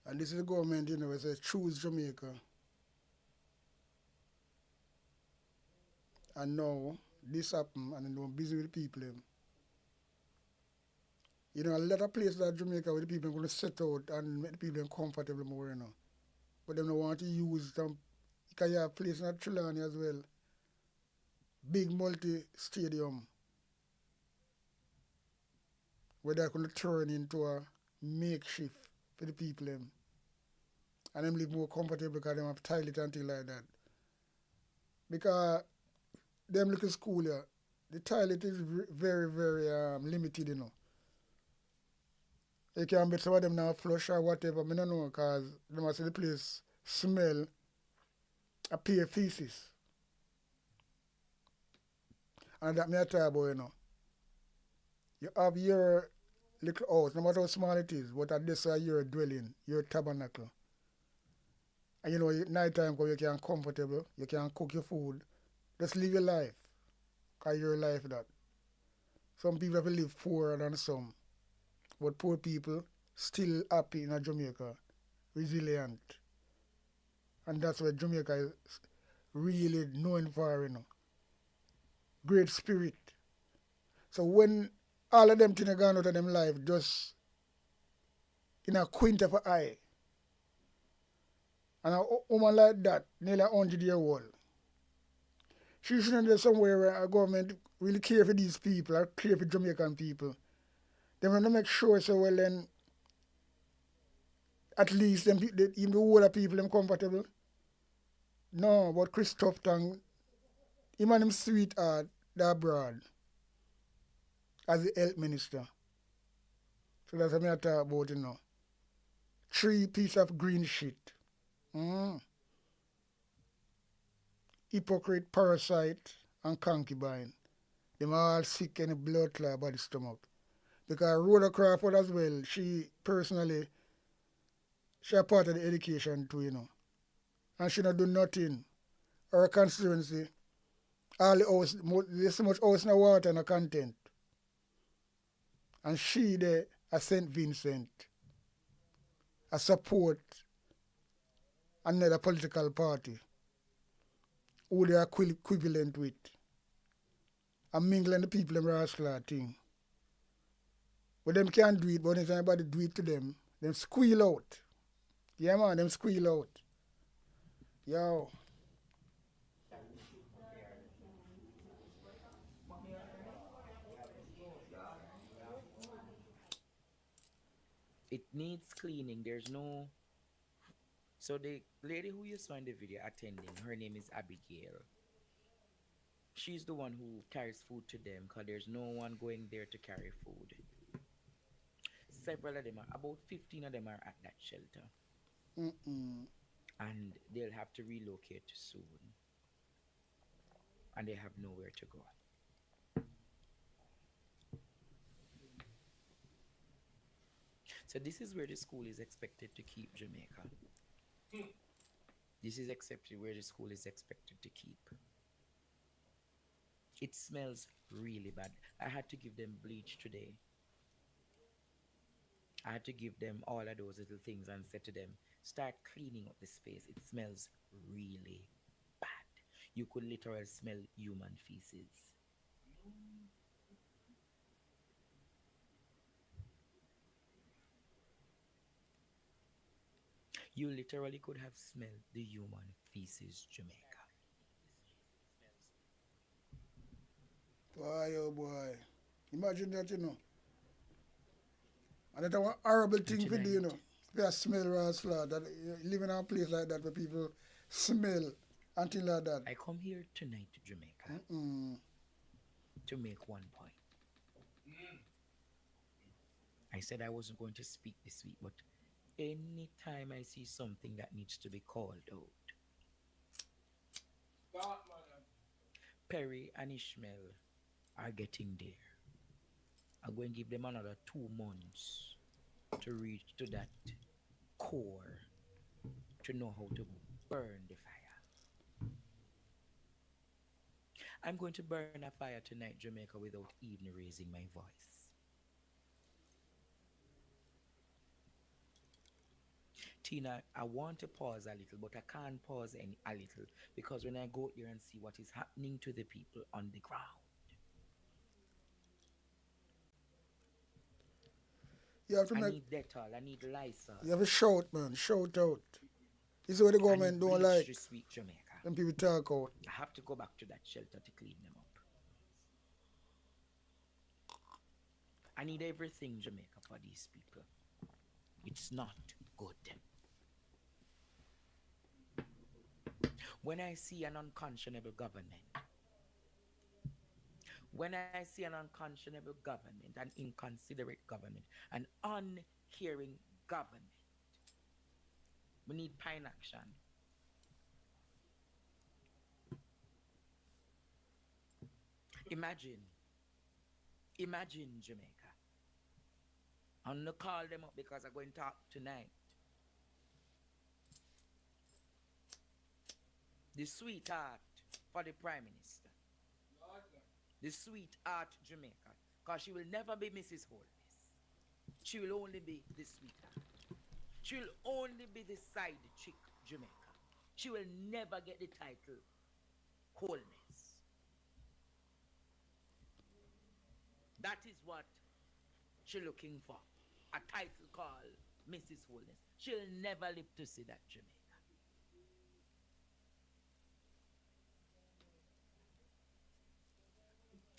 And this is the government, you know, it says choose Jamaica. And now this happened and I'm busy with the people. You know, a lot of places that Jamaica where the people are going to set out and make the people comfortable more, you know. But they don't want to use them because you have places in Trelawney as well. Big multi-stadium where they're going to turn into a makeshift for the people. And them live more comfortable because they have toilet and things like that. Because them little school here, the toilet is very, very limited, you know. You can bet some of them now flush or whatever, I don't know, because they must see the place smell a pure feces. And that me I talk about, you know. You have your little house, no matter how small it is, but at this your dwelling, your tabernacle. And you know, night time you can comfortable, you can cook your food. Just live your life. Because your life that. Some people have to live poorer than some. But poor people still happy in Jamaica. Resilient. And that's what Jamaica is really known for, you know. Great spirit. So when all of them things are gone out of them life, just in a quint of an eye, and a woman like that, nearly 100-year old, she shouldn't be somewhere where a government really care for these people or care for Jamaican people. They want to make sure so well then at least them, even the older people them comfortable. No, but Christoph Tang, him and him sweetheart, they're abroad as the health minister. So that's what I talk about, you know. 3 pieces of green shit. Hypocrite, parasite, and concubine. Them all sick and blood clot by the stomach. Because Rhoda Crawford as well, she personally, she a part of the education too, you know. And she not do nothing. Her constituency, all the house, there's so much house in the water and the content. And she there, a St. Vincent, a support another political party who they are equivalent with. And mingling the people in rascal thing. But them can't do it, but if anybody do it to them squeal out. Yeah man, them squeal out. Yo. It needs cleaning. There's no. So the lady who you saw in the video attending, her name is Abigail. She's the one who carries food to them because there's no one going there to carry food. Several of them are, about 15 of them are at that shelter. And they'll have to relocate soon. And they have nowhere to go. So this is where the school is expected to keep Jamaica. This is accepted where the school is expected to keep. It smells really bad. I had to give them bleach today. I had to give them all of those little things and say to them, start cleaning up the space. It smells really bad. You could literally smell human feces. You literally could have smelled the human feces, Jamaica. Boy, oh boy. Imagine that, you know. And that's one horrible thing to do, you know. If you smell Rasla, that you live in a place like that where people smell until like that. I come here tonight to Jamaica to make one point. I said I wasn't going to speak this week, but anytime I see something that needs to be called out, Perry and Ishmael are getting there. I'm going to give them another 2 months to reach to that core, to know how to burn the fire. I'm going to burn a fire tonight, Jamaica, without even raising my voice. Tina, I want to pause a little, but I can't pause a little because when I go there and see what is happening to the people on the ground. You have to I need Dettol, I need Lysol. You have to shout, man. Shout out. This is what the government don't like. This week, Jamaica. When people talk out. I have to go back to that shelter to clean them up. I need everything, Jamaica, for these people. It's not good. When I see an unconscionable government, when I see an unconscionable government, an inconsiderate government, an uncaring government, we need pine action. Imagine Jamaica. I'm going to call them up because I'm going to talk tonight. The sweetheart for the Prime Minister. The sweetheart Jamaica. Because she will never be Mrs. Holiness. She will only be the sweetheart. She will only be the side chick Jamaica. She will never get the title Holiness. That is what she's looking for. A title called Mrs. Holiness. She'll never live to see that Jamaica.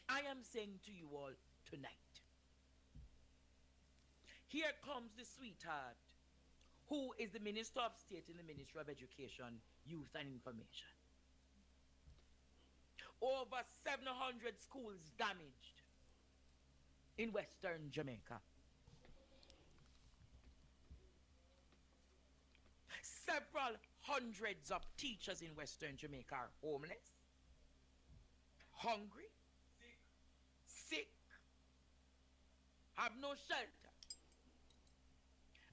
I am saying to you all tonight, here comes the sweetheart who is the Minister of State in the Ministry of Education, Youth and Information. Over 700 schools damaged in Western Jamaica. Several hundreds of teachers in Western Jamaica are homeless, hungry, sick, have no shelter.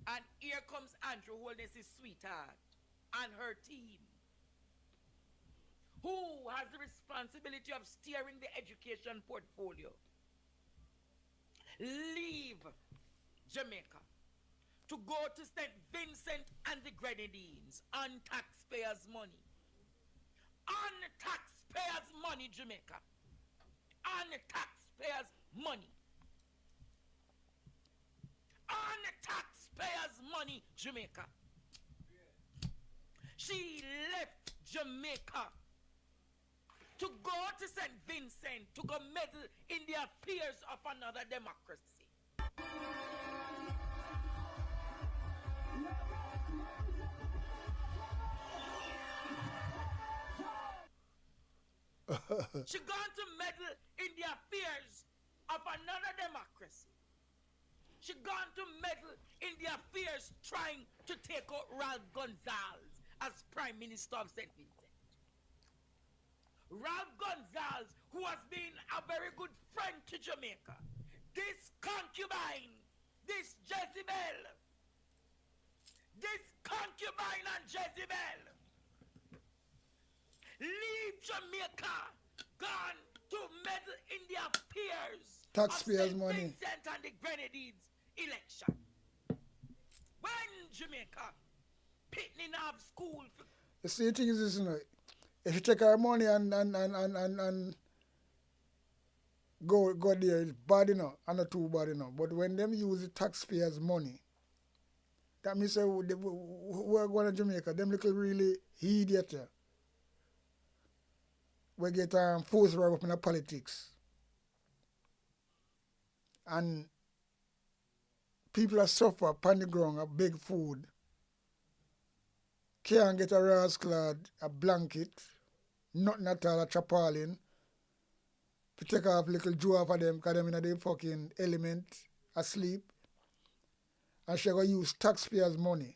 And here comes Andrew Holness' sweetheart and her team, who has the responsibility of steering the education portfolio. Leave Jamaica to go to St. Vincent and the Grenadines on taxpayers' money. On taxpayers' money, Jamaica. On taxpayers' money. On taxpayers' money, Jamaica. She left Jamaica to go to St. Vincent to go meddle in the affairs of another democracy. She gone to meddle in the affairs of another democracy. she gone to meddle in the affairs trying to take out Ralph Gonsalves as Prime Minister of St. Vincent. Ralph Gonsalves, who has been a very good friend to Jamaica. This concubine, this Jezebel, this concubine and Jezebel, leave Jamaica, gone to meddle in the affairs Taxpayers' of St. money. Vincent and the Grenadines election. When Jamaica pitting off school for You see, the thing is this, you know, if you take our money and go there, it's bad enough, and not too bad enough. But when them use the taxpayers' money, that means who are going to Jamaica, them little really idiot there. We get forced right up in the politics. And people are suffer upon the ground, a big food. Can't get a rascal, a blanket, nothing at all, a chapaline. To take off little Jew off of them, because them in the fucking element, asleep. And she going to use taxpayers' money.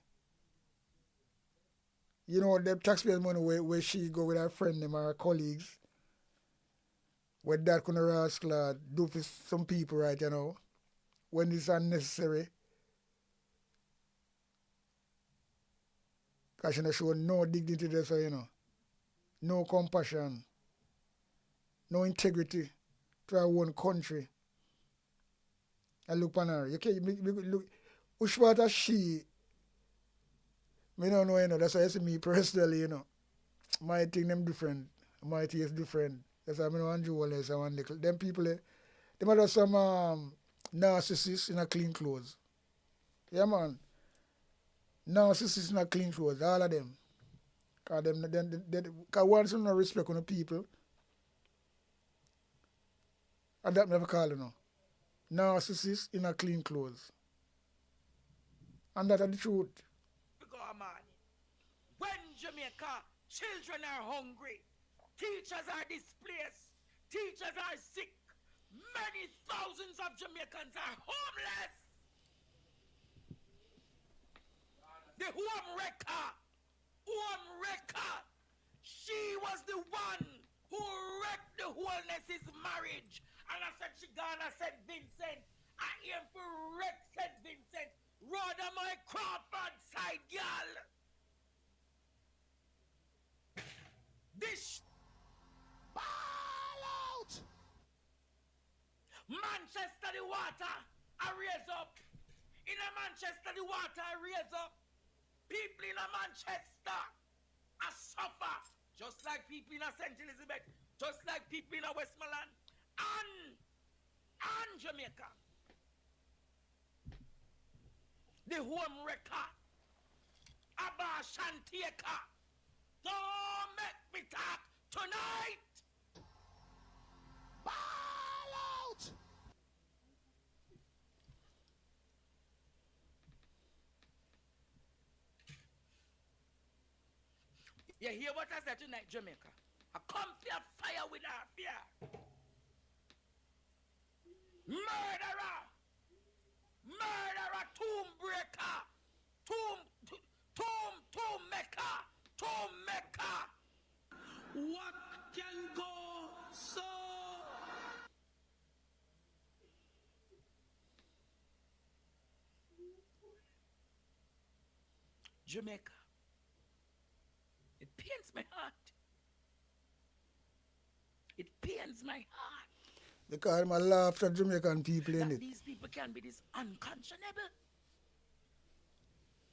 You know, the taxpayers' money where she go with her friend them or her colleagues. Where that kind of rascal do for some people, right, you know, when it's unnecessary. Because she show no dignity there, so, you know, no compassion, no integrity to our own country. And look on her. You can't look. Which part of she? I don't know, you know. That's why I see me personally, you know. My thing them different. My thing is different. That's why I know Andrew Wallace and one little. Them people, they might have some narcissists in a clean clothes. Yeah, man. Narcissists in a clean clothes, all of them. Because once you no respect on the people, and that never call you know. Narcissists in a clean clothes. And that's the truth. When Jamaica, children are hungry, teachers are displaced, teachers are sick, many thousands of Jamaicans are homeless. The home wrecker, she was the one who wrecked the wholeness' marriage. And I said she gonna St. Vincent. I aim for wreck St. Vincent. Rather my Crawford side, girl. This ball out. Manchester, the water, I raise up. In a Manchester, the water, I raise up. People in a Manchester, I suffer. Just like people in a St. Elizabeth, just like people in a Westmoreland, and Jamaica. The home wrecker, abortion taker. Don't make me talk tonight. Ball out. You hear what I said tonight, Jamaica? I come for fire with our fear. Murderer, tomb breaker, tomb maker. What can go so? Jamaica. It pains my heart. It pains my heart. Because I laugh at Jamaican people in it. These people can be this unconscionable.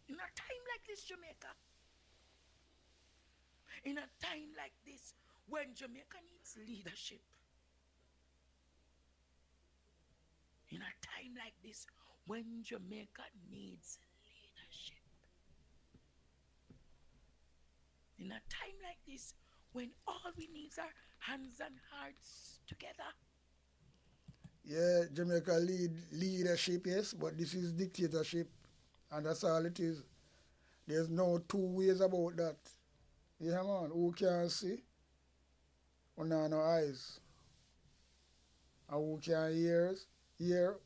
In a time like this, Jamaica. In a time like this, when Jamaica needs leadership. In a time like this, when Jamaica needs leadership. In a time like this, when all we need are hands and hearts together. Yeah, Jamaica leadership, yes, but this is dictatorship. And that's all it is. There's no two ways about that. Yeah, man, who can see? Who not no eyes. And who can hear?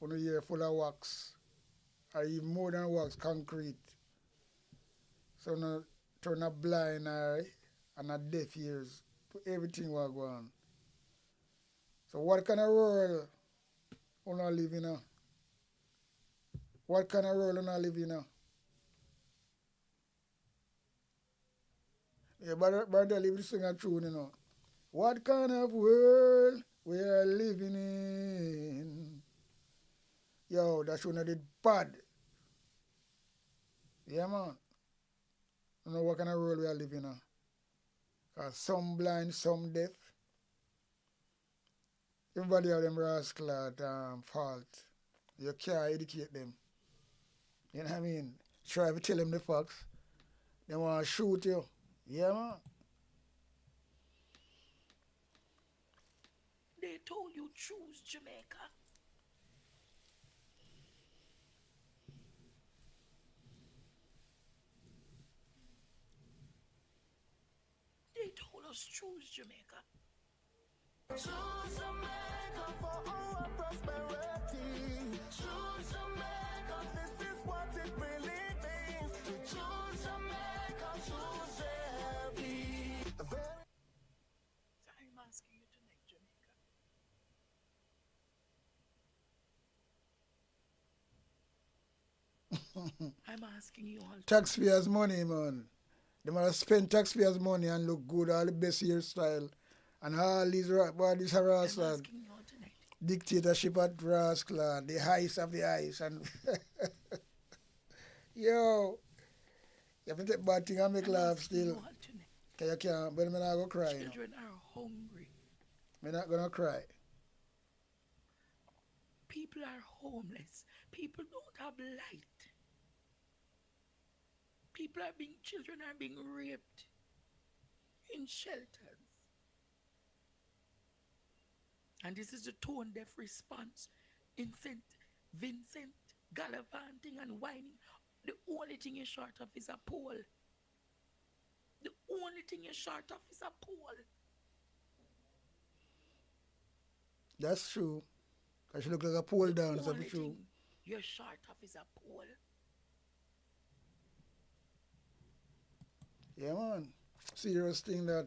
on a year full of wax, or even more than wax, concrete. So no turn a blind eye and a deaf ears to everything what go on. So what kind of world you not live in? What kind of world you not live in? Yeah, but they live sing a tune, you know. What kind of world we are living in? Yo, that should not did bad. Yeah, man. You know what kind of world we are living in? Cause some blind, some deaf. Everybody have them rascal at fault. You can't educate them. You know what I mean? Try to tell them the facts. They want to shoot you. Yeah, man. They told you choose Jamaica. They told us choose Jamaica. Choose Jamaica for our prosperity. Choose Jamaica, this is what it really means. We choose Jamaica, choose every. So I'm asking you tonight, Jamaica. I'm asking you all. Taxpayers' money, man. They must spend taxpayers' money and look good, all the best hairstyle. And all these harassment, dictatorship at rascal, the highest of the highest. And yo, you have to take bad thing and make laugh still. Cause you can't, but I'm not going to cry. Children are hungry. I'm not going to cry. People are homeless. People don't have light. Children are being raped in shelters. And this is the tone deaf response. Vincent gallivanting and whining. The only thing you're short of is a pole. The only thing you're short of is a pole. That's true. Because she look like a pole down. That's true. Thing you're short of is a pole. Yeah, man. Serious thing that.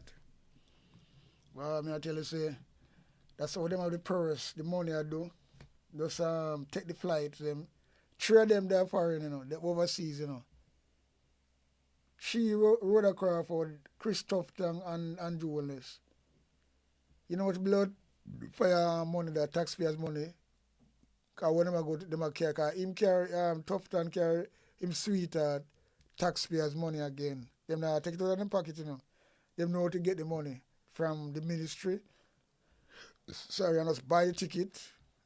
Well, I tell you, say, that's how them have the purse, the money I do. Just take the flights, them, trade them there foreign, you know, the overseas, you know. She, Rhoda Crawford, Chris Tufton, and Jewelness. You know what blood for your money, the taxpayers' money? Because when them go to them carry, because him carry, Tufton carry him sweetheart, taxpayers' money again. Them now take it out of them pocket, you know. Them know how to get the money from the ministry. Sorry, and just buy the ticket.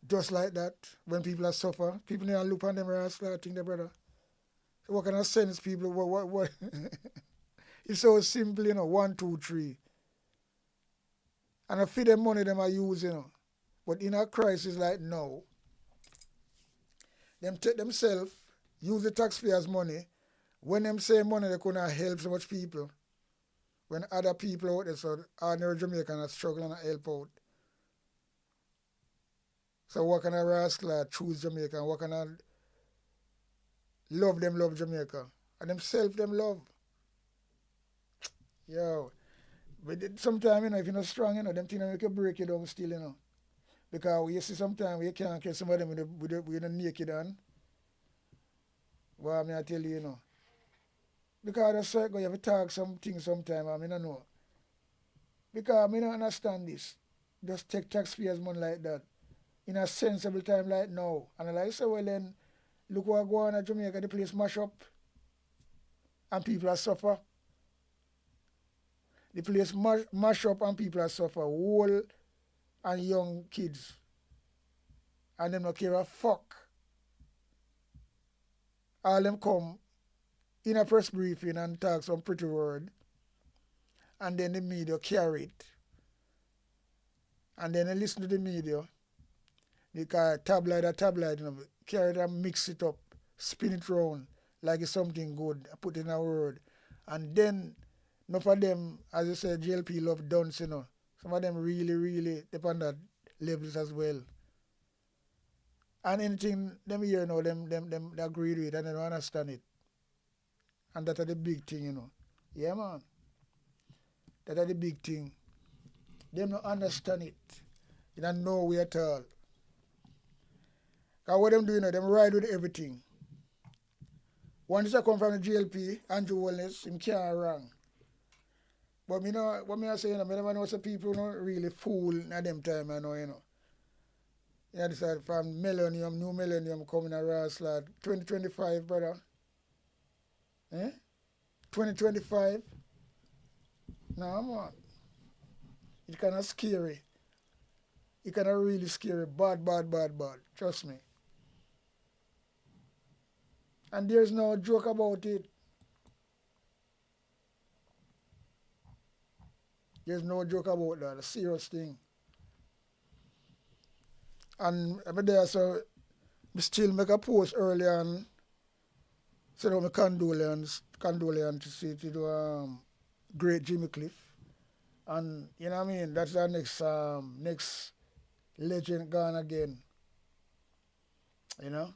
Just like that. When people are suffer, people need to look on them rascal, I think the brother. So what kind of sense people, what? It's so simple, you know, 1, 2, 3. And I feed them money them I use, you know. But in a crisis like now, them take themselves, use the taxpayers' money. When them say money, they couldn't help so much people. When other people out there, so ordinary Jamaicans are struggling to help out. So what kind of rascal choose Jamaica and what kind of love Jamaica? And themselves them love. Yo. But sometimes, you know, if you're not strong, you know, them things make you break you down still, you know. Because you see sometimes you can't kill some of them with the naked on. Well, I tell you, you know. Because the circle, you have to talk some things sometimes, I don't know. Because I don't understand this. Just take taxpayers' money like that. In a sensible time like now. And like say, well then, look what go on at Jamaica, the place mash up. And people are suffer. The place mash up and people are suffer. Old and young kids. And them not care a fuck. All them come in a press briefing and talk some pretty word. And then the media carry it. And then they listen to the media. They call it tabloid, you know, carry it and mix it up, spin it round like it's something good, put in a word. And then, enough of them, as you said, JLP love dunce, you know. Some of them really, really depend on that levels as well. And anything them hear now, them they agree with it and they don't understand it. And that's the big thing, you know. Yeah, man. That's the big thing. Them don't understand it. They don't know we at all. Because what them do, you know, them ride with everything. Once I come from the GLP, Andrew Wellness, him can't wrong. But me know what me I say, you know, me never know some people not really fool at them time, you know. You know, this is from millennium, new millennium coming around, like 2025, brother. 2025. No, man. It's kind of scary. It's kind of really scary. Bad. Trust me. And there's no joke about it. There's no joke about that. A serious thing. And I'm there, so I still make a post earlier and send out my condolence to great Jimmy Cliff. And you know what I mean? That's the next legend gone again. You know?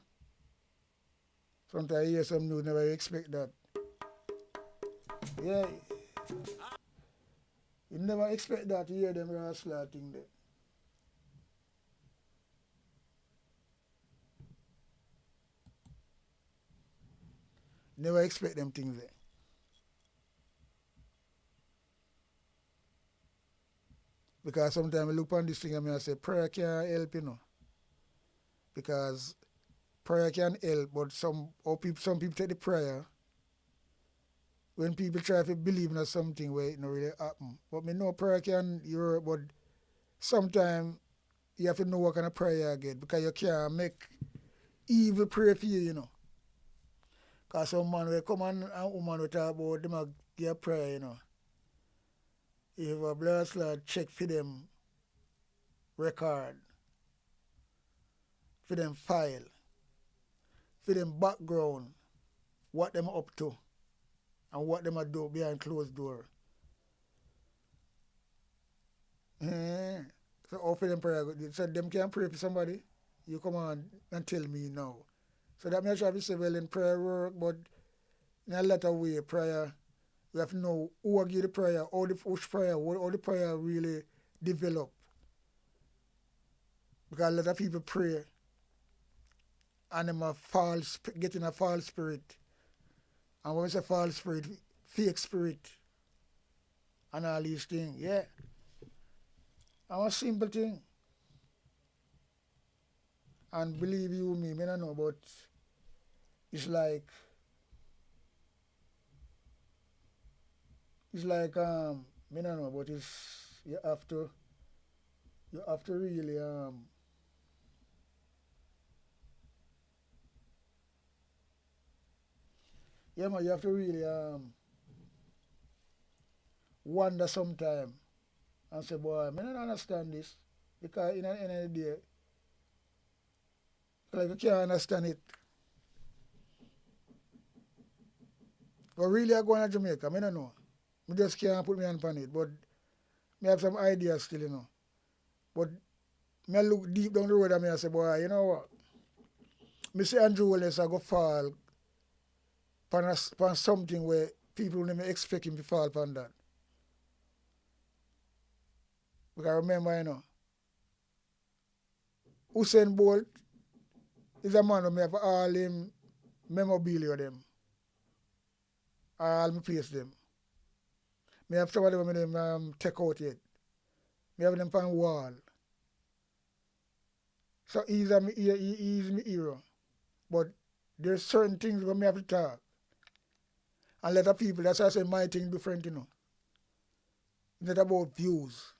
Sometimes I hear some news, never expect that. Yeah. You never expect that to hear them wrestler thing there. Never expect them things there. Because sometimes I look on this thing and I say, prayer can't help, you know. Because prayer can help, but some people take the prayer when people try to believe in something where it not really happen. But me know prayer can work, but sometimes you have to know what kind of prayer you get because you can't make evil pray for you, you know. Because some man will come and woman will talk about them a give prayer, you know. If a blessed Lord check for them record, for them file, for them background, what them up to, and what them a do behind closed door. So offer them prayer. So them can pray for somebody. You come on and tell me now. So that means I have to say, well, in prayer work, but in a lot of way, prayer, we have to know who give the prayer, how the prayer really develop. Because a lot of people pray and them are getting a false spirit. And when we say false spirit, fake spirit and all these things, yeah. And a simple thing. And believe you me, I don't know, but it's like I don't know, but it's you have to really yeah man, you have to really wonder sometime and say, boy, I don't understand this. Because in the end of the day, like you can't understand it. But really I go to Jamaica, I don't know. I just can't put my hand on it, but I have some ideas still, you know. But I look deep down the road and I say, boy, you know what? I see Andrew Wellness I go fall upon something where people don't even expect him to fall upon that. Because remember, you know, Usain Bolt is a man who have all him memorabilia them. All my place them. I have some of them take out yet. I have them on wall. So he's my hero. But there's certain things where I have to talk. And let the people, that's why I say my thing different, you know. It's not about views.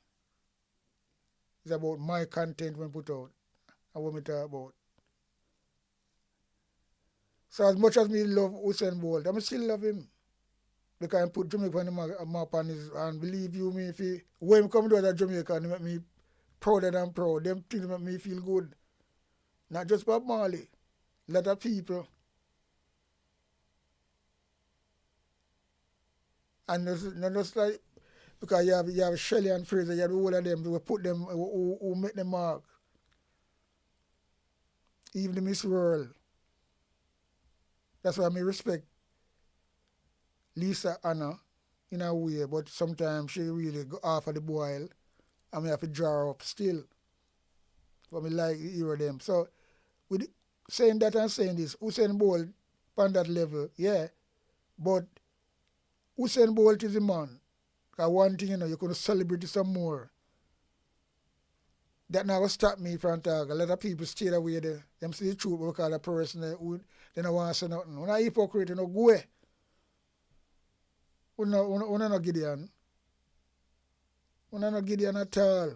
It's about my content when put out and what I talk about. So as much as me love Usain Bolt, I still love him. Because I put Jamaica on the map and believe you me, when I come to Jamaica, they make me prouder than proud. Them things make me feel good. Not just Bob Marley. A lot of people. And not just like, because you have Shelley and Fraser, you have all of them, who put them, who make them mark. even the Miss World. That's why I respect Lisa Anna in a way, but sometimes she really go off of the boil and we have to draw her up still. But me like hear them. So with saying that and saying this, Usain Bolt on that level, yeah. But Usain Bolt is the man. Because one thing, you could celebrate it some more. That now will stop me from talking. A lot of people stay away there. Them see the truth, but we call a person who they don't want to say nothing. When I hypocrite, go away. We're not Gideon. We're not Gideon at all.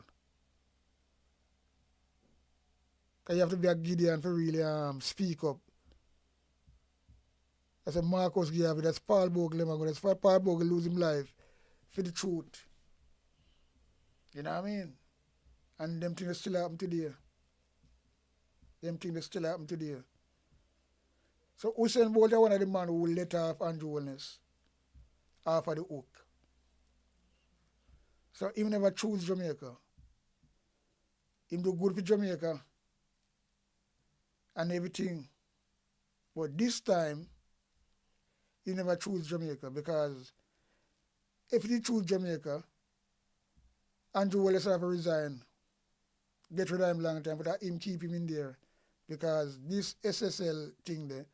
Because you have to be a Gideon to really speak up. That's a Marcus Garvey, that's Paul Bogle. That's why Paul Bogle lose his life for the truth. You know what I mean? And them things still happen today. So Usain Bolt is one of the men who let off Andrew Wellness off of the hook. So he never choose Jamaica. He do good for Jamaica and everything. But this time, he never choose Jamaica because if he choose Jamaica, Andrew Wallace have to resign. Get rid of him long time, but him keep him in there. Because this SSL thing there,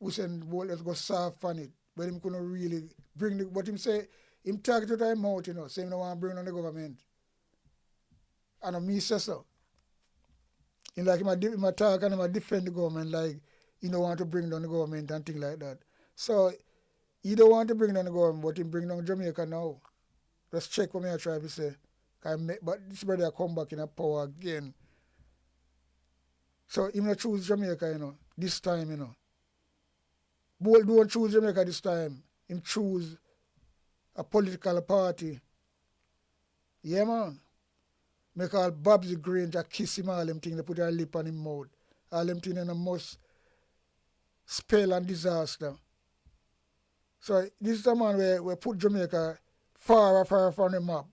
Usain Bolt let's go soft on it. But him couldn't really bring the, but him say, him talk to him out, say him don't want to bring on the government. And me say so. Him like him a talk and him a defend the government like he don't want to bring down the government and things like that. So he don't want to bring down the government, but him bring down Jamaica now. Just check what I try to say. But this brother come back in a power again. So him not choose Jamaica, this time, Bolt don't choose Jamaica this time. Him choose a political party. Yeah, man. Make all Babsy Granger kiss him all them things, they put their lip on him mouth. All them things in a most spell and disaster. So this is the man where put Jamaica far from the map.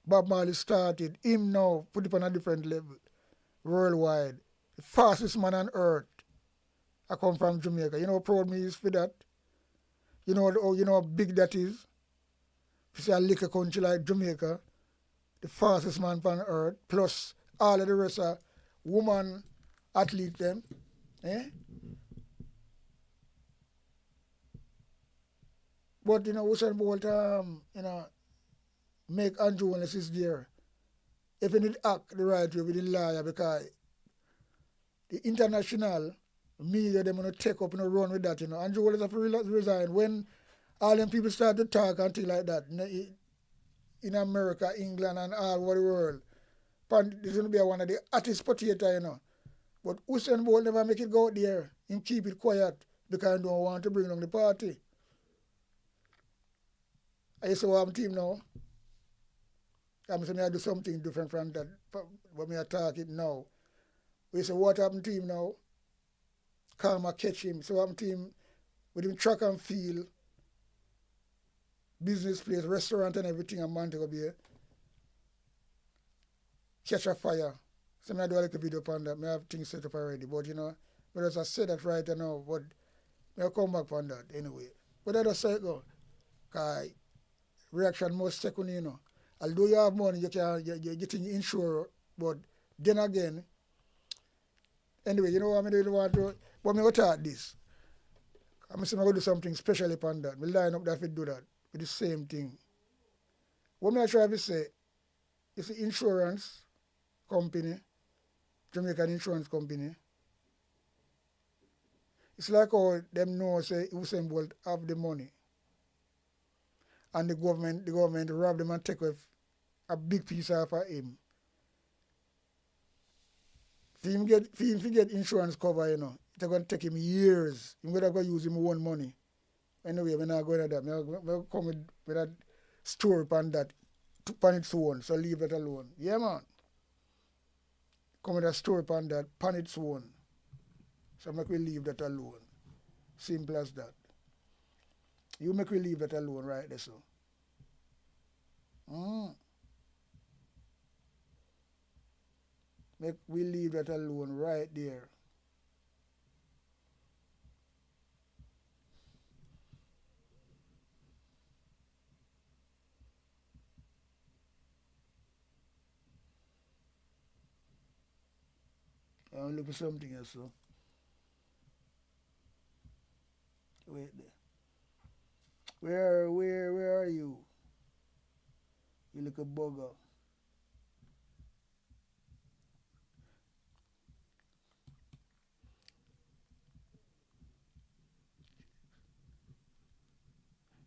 Bob Marley started, him now put it on a different level, worldwide. The fastest man on earth. I come from Jamaica. You know how proud me is for that? You know how big that is? If you see a little country like Jamaica, the fastest man on earth, plus all of the rest are woman athletes them. But Usain Bolt make Andrew Wallace is there. If he did act the right way with the liar, because the international media them gonna take up and run with that, Andrew Wallace have to resign when all them people start to talk and things like that. In America, England and all over the world. This is gonna be one of the hottest potato, But Usain Bolt never make it go out there and keep it quiet because he don't want to bring down the party. I used to have a team now. I'm saying I do something different from that. When I talk it now. We say what happened team now? Karma catch him. So I'm team with him track and field, business place, restaurant and everything and Montego Bay. Catch a fire. So I do a little video upon that. I have things set up already. But but as I said that right now, but I'll come back on that anyway. But I just say it go. Because reaction most second, Although you have money, you're getting insured, but then again, anyway, what I really want to, but I'm going to talk this. I'm going to do something special upon that. We line up that we do that with the same thing. What I try to say, it's the insurance company, Jamaican insurance company. It's like how them know, say, Usain Bolt have the money. And the government rob them and take off a big piece off of him. For him get insurance cover, it's going to take him years. He's going to use his own money. Anyway, we're not going to that. We'll come with a story upon that, upon its own, so leave that alone. Yeah, man. Come with a story upon that, upon its own. So make we leave that alone. Simple as that. You make we leave that alone right there, so. Make we leave that alone right there. I'm looking for something else, so. Wait there. Where are you? You look a bugger.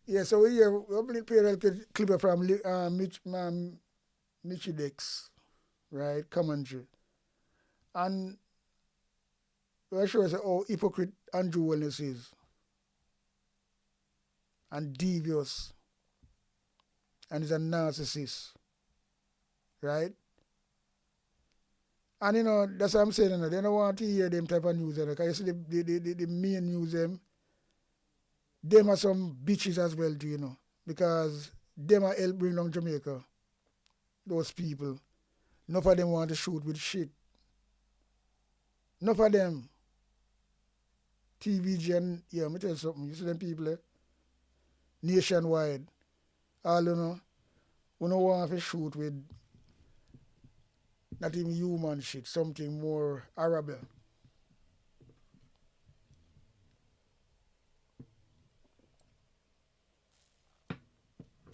Yeah, so we here we play a clip from Mitchie Dex, right? Commentary. And we're sure how hypocrite Andrew Wellness is. And devious. And he's a narcissist. Right? And you know, that's what I'm saying, you know, they don't want to hear them type of news, you know, because you see the main news them are some bitches as well too, you know. Because them are help bring down Jamaica. Those people. Enough of them want to shoot with shit. Enough of them. TVG and yeah, let me tell you something. You see them people nationwide. All you know, we don't want to shoot with not even human shit, something more arable.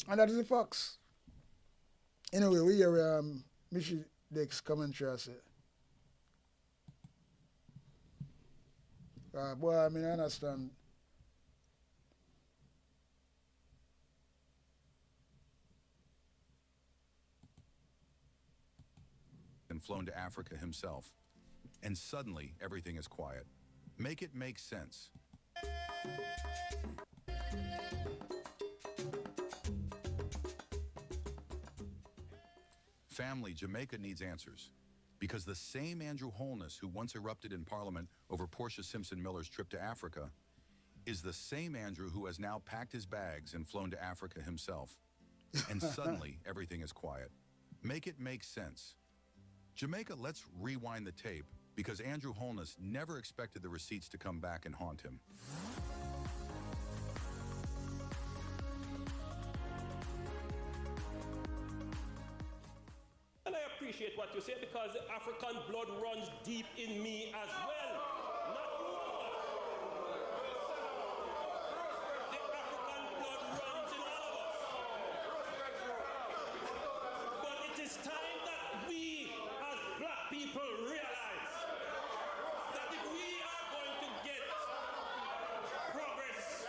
And that is the facts. Anyway, we hear Michi Dex commentary, I say. Boy, I mean, I understand. And flown to Africa himself. And suddenly, everything is quiet. Make it make sense. Family, Jamaica needs answers. Because the same Andrew Holness who once erupted in Parliament over Portia Simpson Miller's trip to Africa is the same Andrew who has now packed his bags and flown to Africa himself. And suddenly, everything is quiet. Make it make sense. Jamaica, let's rewind the tape, because Andrew Holness never expected the receipts to come back and haunt him. And I appreciate what you say, because the African blood runs deep in me as well. Not you. The African blood runs in all of us. But it is time that we, as black people, realize that if we are going to get progress,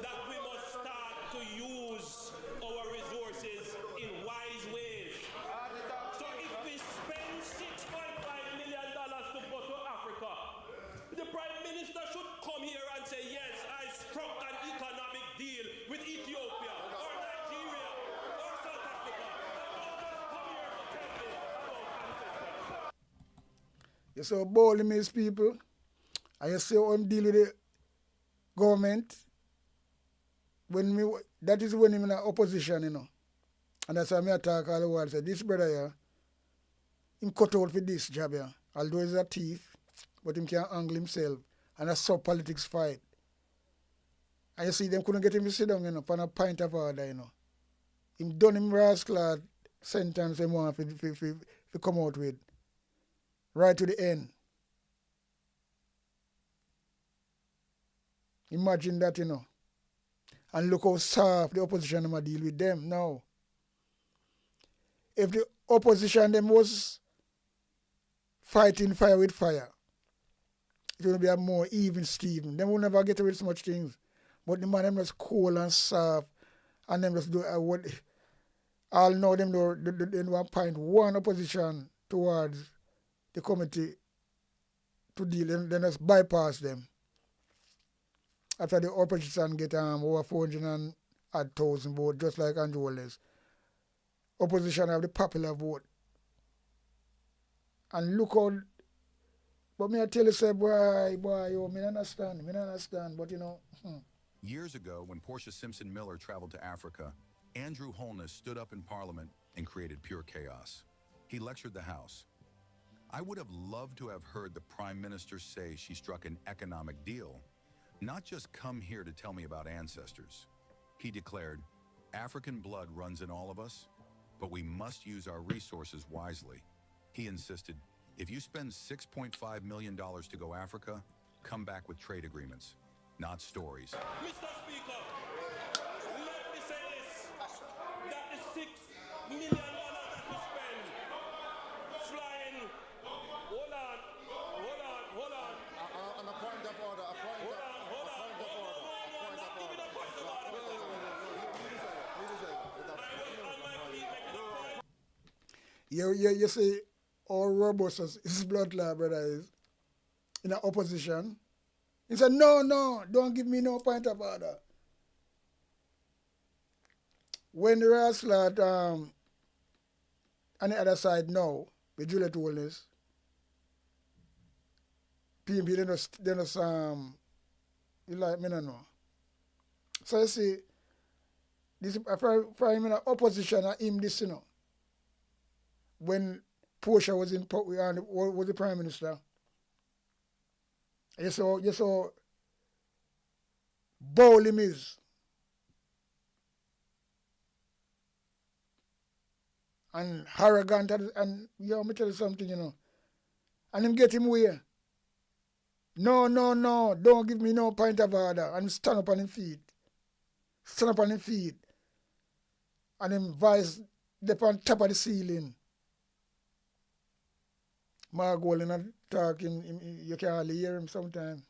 that we must start to use our resources in wise ways. So if we spend $6.5 million to go to Africa, the Prime Minister should come here and say, yes, I struck an economic deal with Ethiopia or Nigeria or South Africa. Come here to tell me about ancestors. You saw bold these people, and you see how I'm deal with the government. That is when I'm in opposition, you know. And that's why I talk all the while. Say, this brother here, him cut out for this job here. Although he's a thief, but him can angle himself. And that's how politics fight. And you see, them couldn't get him to sit down, you know, for a pint of order, you know. Him done him rascal sentence him want to come out with. Right to the end. Imagine that, you know. And look how soft the opposition them deal with them now. If the opposition them was fighting fire with fire, it will be a more even Steven. Them will never get away with so much things. But the man them just cool and soft, and them just do what all know them they want point one opposition towards the committee to deal, then just bypass them. After the opposition get over 400,000 votes, just like Andrew Wallace. Opposition have the popular vote. And look how, but me I tell you, say, boy, yo, me understand, but you know. Years ago, when Portia Simpson Miller traveled to Africa, Andrew Holness stood up in Parliament and created pure chaos. He lectured the House. I would have loved to have heard the Prime Minister say she struck an economic deal, not just come here to tell me about ancestors. He declared, African blood runs in all of us, but we must use our resources wisely. He insisted, If you spend $6.5 million to go Africa, come back with trade agreements, not stories. Mr. Speaker, let me say this, that the $6 million that you spend flying, hold on. On a point of order, a point of order. I'm not giving a point of order. You see how robust his blood clot brother is in the opposition. He said, no, don't give me no point of order. When the Raslat on the other side now, with Juliet Wellness, PMP, they just you like me, no know. So you see, this for him in the opposition of him this, you know. When Portia was was the Prime Minister, you saw bold him is. And arrogant and yo, me tell you something, you know. And him get him way. No, don't give me no point of order. And stand up on him feet. And him voice up on top of the ceiling. Margol and talking, you can hardly hear him sometimes.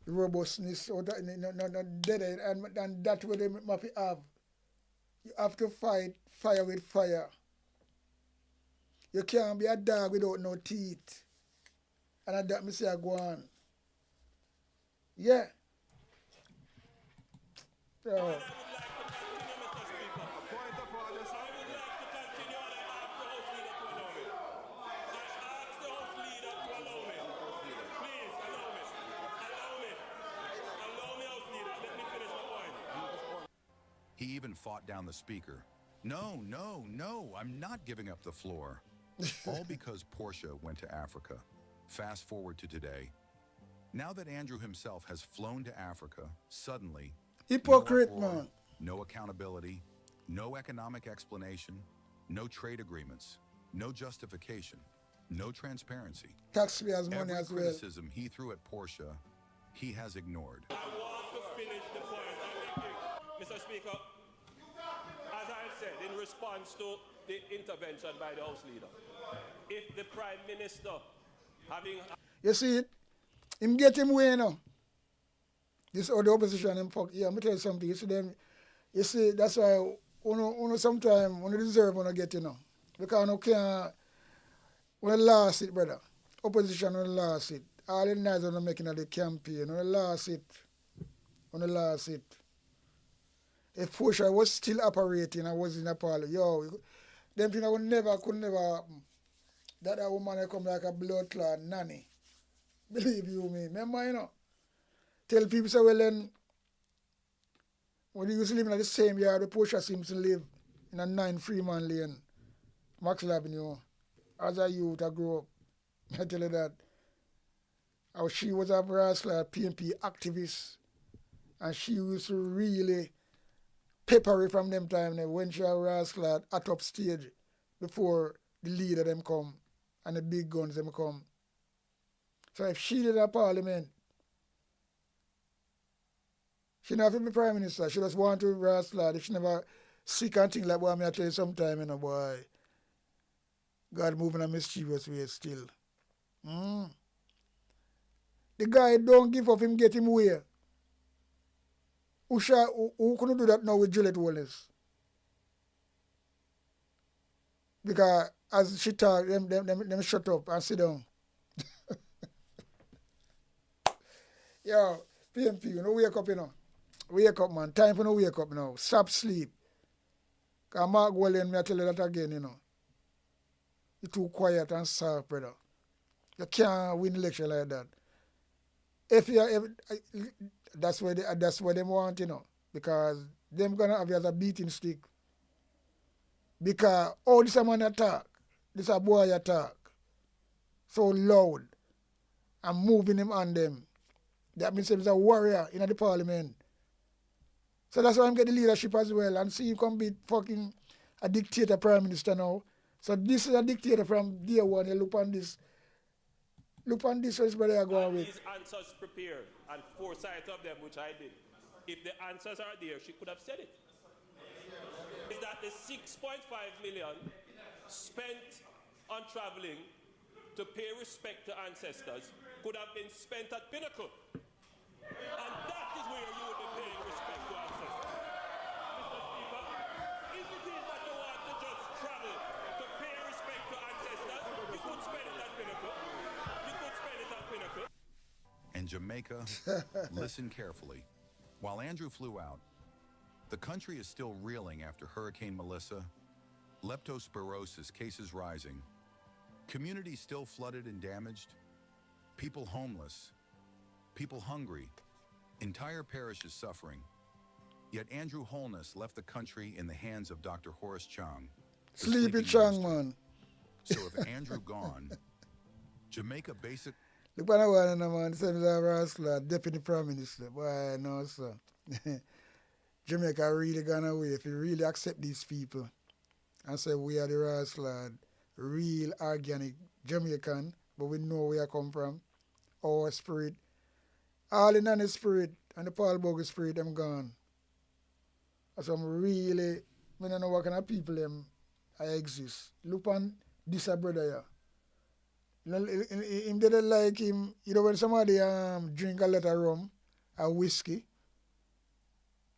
Robustness, not dead, and that's what they must have. You have to fight fire with fire. You can't be a dog without no teeth. And that me say I go on. Yeah. So, He even fought down the speaker. No, I'm not giving up the floor. All because Portia went to Africa. Fast forward to today. Now that Andrew himself has flown to Africa, suddenly, hypocrite, no uproar, man. No accountability, no economic explanation, no trade agreements, no justification, no transparency. Taxpayers' money Every as well. criticism he threw at Portia, he has ignored. I want to finish the point I'm making. Mr. Speaker, as I said, in response to the intervention by the House Leader, if the Prime Minister having... You see it? Him get him way now. This other opposition, him fuck. Yeah, let me tell you something. You see them, you see, that's why uno sometimes uno deserve uno get, you know. Because uno can't, uno lost it, brother. Opposition uno lost it. All the nights uno making of the campaign, uno lost it. If Portia was still operating and was in a parliament, them things could never happen. That woman come like a blood clot nanny. Believe you me. Remember, you know. Tell people say, well then, when they used to live in the same yard, the Portia seems to live in a 9 Freeman Lane, Maxwell Avenue. As a youth, I grew up. I tell you that. How she was a rascal PMP activist. And she used to really pepper it from them time when she was rascal at top stage before the leader them come and the big guns them come. So if she did a parliament, she never be prime minister. She just want to rascal. If she never sick and things like what I tell you sometime, you know, boy. God moving a mischievous way still. The guy don't give up him get him way. Who couldn't do that now with Juliet Wallace? Because as she talk, them shut up and sit down. Yo, PMP, you know, wake up, you know. Wake up, man. Time for no wake up now. Stop sleep. Because Mark Wallen, I tell you that again, you know. You're too quiet and soft, brother. You can't win election like that. That's what they want, you know. Because them gonna have you as a beating stick. Because this a man attack. This a boy attack. So loud. And moving him on them. That means he's a warrior in the parliament. So that's why I'm getting the leadership as well. And see him come be fucking a dictator prime minister now. So this is a dictator from day one. You look on this. Look on this is where they are going with. These answers prepared and foresight of them, which I did. If the answers are there, she could have said it. Is that the 6.5 million spent on traveling to pay respect to ancestors could have been spent at Pinnacle. And that is where you would be paying respect to ancestors. Mr. Speaker, if it is that you want to just travel to pay respect to ancestors, you could spend it at Pinnacle. You could spend it at Pinnacle. And Jamaica, listen carefully. While Andrew flew out, the country is still reeling after Hurricane Melissa, leptospirosis cases rising, communities still flooded and damaged, people homeless, people hungry, entire parishes suffering. Yet Andrew Holness left the country in the hands of Dr. Horace Chang. Sleepy Chang, man. So if Andrew gone, Jamaica basic... Look at that one, man. Same as a wrestler, deputy prime minister. Boy, no, sir. Jamaica really gone away if you really accept these people and say we are the wrestler, real organic Jamaican, but we know where I come from. Our spirit, all in the spirit and the Paul Bogle spirit, I'm gone. So I'm really, I don't know what kind of people I exist. Look on this brother here. Him didn't like him, you know, when somebody drink a lot of rum, a whiskey,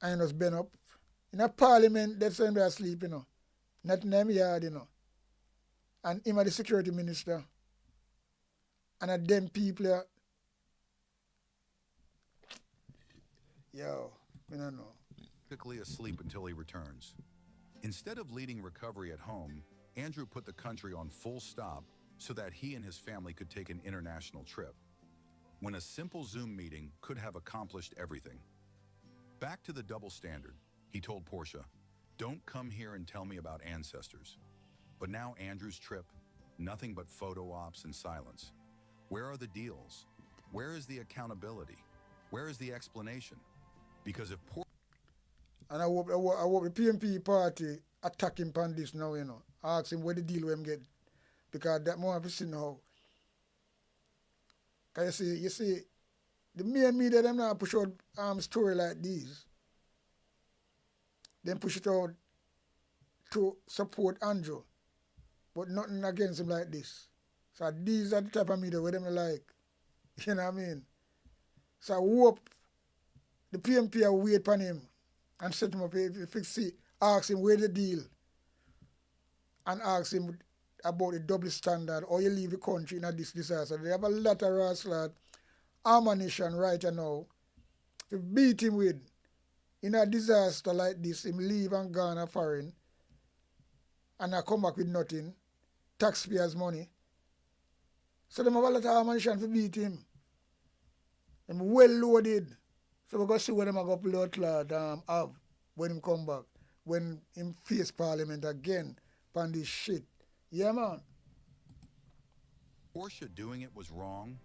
and was been up. In a parliament, that's when they are asleep, you know. Not in them yard, you know. And him are the security minister. And at them people, yo, I don't know. Quickly asleep until he returns. Instead of leading recovery at home, Andrew put the country on full stop so that he and his family could take an international trip, when a simple Zoom meeting could have accomplished everything. Back to the double standard, he told Portia, don't come here and tell me about ancestors. But now Andrew's trip, nothing but photo ops and silence. Where are the deals? Where is the accountability? Where is the explanation? Because if and I hope the PMP party attack him on this now, you know. Ask him where the deal with him get. Because that more have to see now. Because you see, the main media, them not push out story like these. Then push it out to support Andrew. But nothing against him like this. So these are the type of media where them like. You know what I mean? So I hope the PMP will wait upon him and set him up if you see, ask him where the deal. And ask him about the double standard or you leave the country in this disaster. They have a lot of rascal ammunition right now to beat him with. In a disaster like this, him leave and gone a foreign and I come back with nothing, taxpayers' money. So they have a lot of ammunition to beat him. I'm well loaded. So we're going to see what them are going to pull out have when him come back, when him face parliament again on this shit. Yeah, man. Portia doing it was wrong.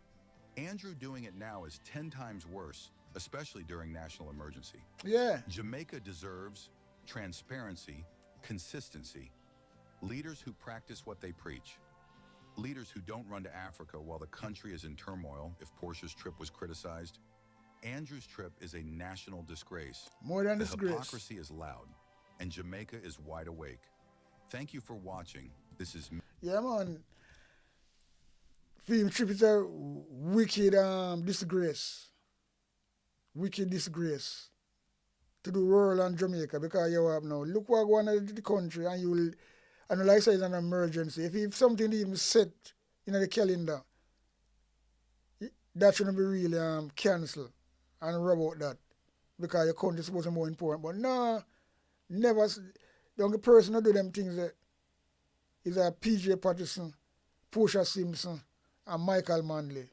Andrew doing it now is 10 times worse, especially during national emergency. Yeah. Jamaica deserves transparency, consistency, leaders who practice what they preach, leaders who don't run to Africa while the country is in turmoil if Portia's trip was criticized. Andrew's trip is a national disgrace. More than the disgrace. Hypocrisy is loud, and Jamaica is wide awake. Thank you for watching. This is... Yeah, man. Film trip is a wicked disgrace. Wicked disgrace to the world and Jamaica because you have now. Look what going on in the country and you will, and like I say, it's an emergency. If something even set in the calendar, that shouldn't be really cancelled and rub out that because your country is supposed to be more important. But no, never. The only person who do them things is a PJ Patterson, Portia Simpson, and Michael Manley.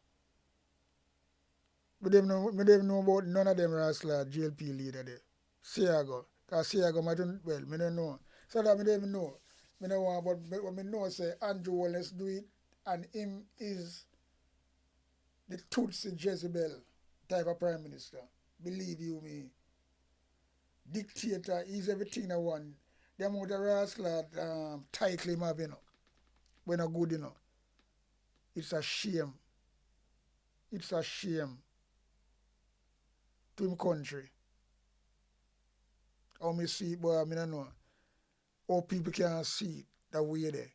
But they don't know about none of them wrestler JLP leader there. Siago. Because Siago, I don't know. So that I don't even know. I don't want, but what I know say Andrew Wallace do it, and him is the Tutsi Jezebel type of prime minister. Believe you me. Dictator, he's everything I want. Them with the wrestler title him have, you know. we're not good, you know. It's a shame. It's a shame to him country. How me see it, boy, I don't know. How people can't see it that way there.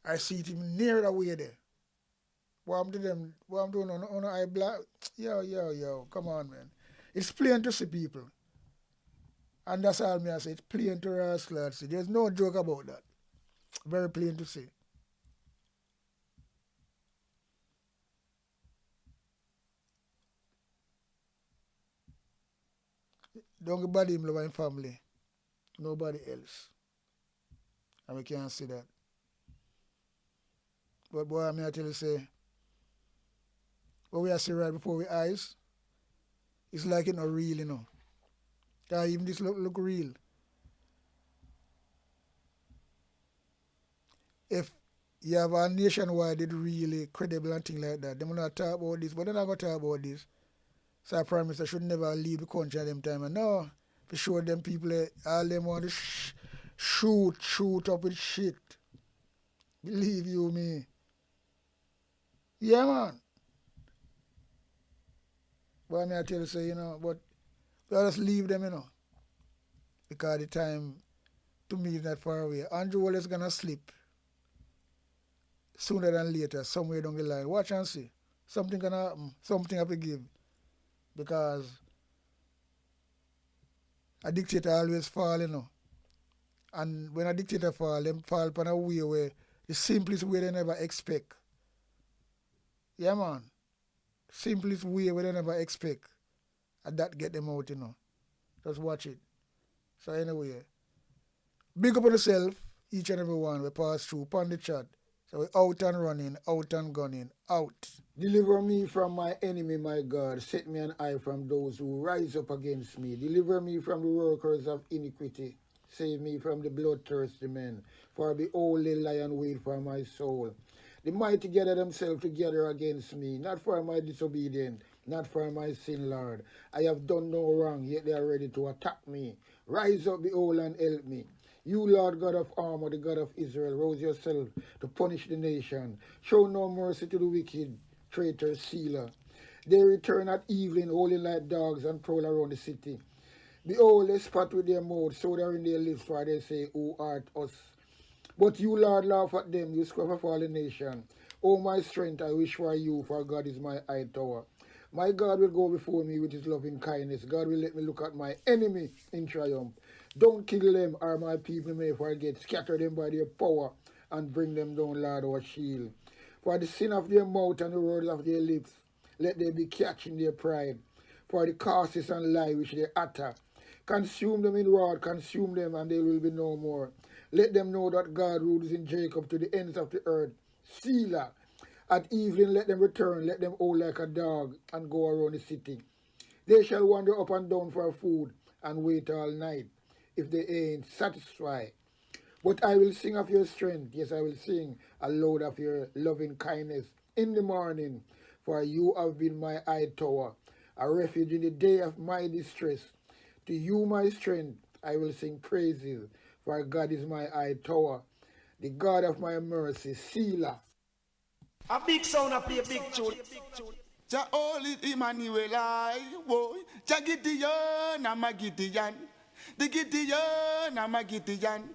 I see it even near that way there. What I'm doing them, what I'm doing on eye black. Yo, come on, man. It's plain to see people. And that's all me I say. It's plain to rascal see. There's no joke about that. Very plain to see. Don't body him love him family. Nobody else. And we can't see that. But boy, I mean I tell you say, what we are seeing right before our eyes, it's like it not real, you know. Even this look real. If you have a nationwide that really credible and thing like that, they will not talk about this, but they're not going to talk about this. So I promise I should never leave the country at them time. And no, for sure them people, all them want to shoot up with shit. Believe you me. Yeah, man. But I mean, I tell you, say, you know, but we just leave them, you know. Because the time to me is not far away. Andrew Wall is going to sleep sooner than later, somewhere down the line. Watch and see. Something going to happen. Something have to give. Because a dictator always fall, you know. And when a dictator fall, them fall upon a way where the simplest way they never expect. Yeah, man. Simplest way where they never expect. And that get them out, you know. Just watch it. So anyway, big up on yourself, each and every one we pass through upon the chat. So we out and running, out and gunning, out. Deliver me from my enemy, my God. Set me an eye from those who rise up against me. Deliver me from the workers of iniquity. Save me from the bloodthirsty men. For behold, they lie and wait for my soul. The mighty gather themselves together against me, not for my disobedience, not for my sin, Lord. I have done no wrong, yet they are ready to attack me. Rise up, behold, and help me. You, Lord God of armor, the God of Israel, rouse yourself to punish the nation. Show no mercy to the wicked, traitor, sealer. They return at evening, howling like dogs, and prowl around the city. Behold, they spat with their mouth, so they are in their lips, for they say, Who art us? But you, Lord, laugh at them, you scruff of all the nation. O my strength, I wish for you, for God is my high tower. My God will go before me with his loving kindness. God will let me look at my enemy in triumph. Don't kill them, or my people may forget. Scatter them by their power, and bring them down, Lord, our shield. For the sin of their mouth and the words of their lips, let they be catched in their pride. For the curses and lie which they utter. Consume them in wrath, consume them, and they will be no more. Let them know that God rules in Jacob to the ends of the earth. Selah. At evening let them return, let them howl like a dog, and go around the city. They shall wander up and down for food, and wait all night, if they ain't satisfied. But I will sing of your strength, yes, I will sing aloud of your loving kindness in the morning, for you have been my high tower, a refuge in the day of my distress. To you, my strength, I will sing praises, for God is my high tower, the God of my mercy, Selah. A big sound, I play a big tune. Jah holy Emmanuel, I woy. Jah Gideon, I'm a Gideon. The Gideon, I'm a Gideon.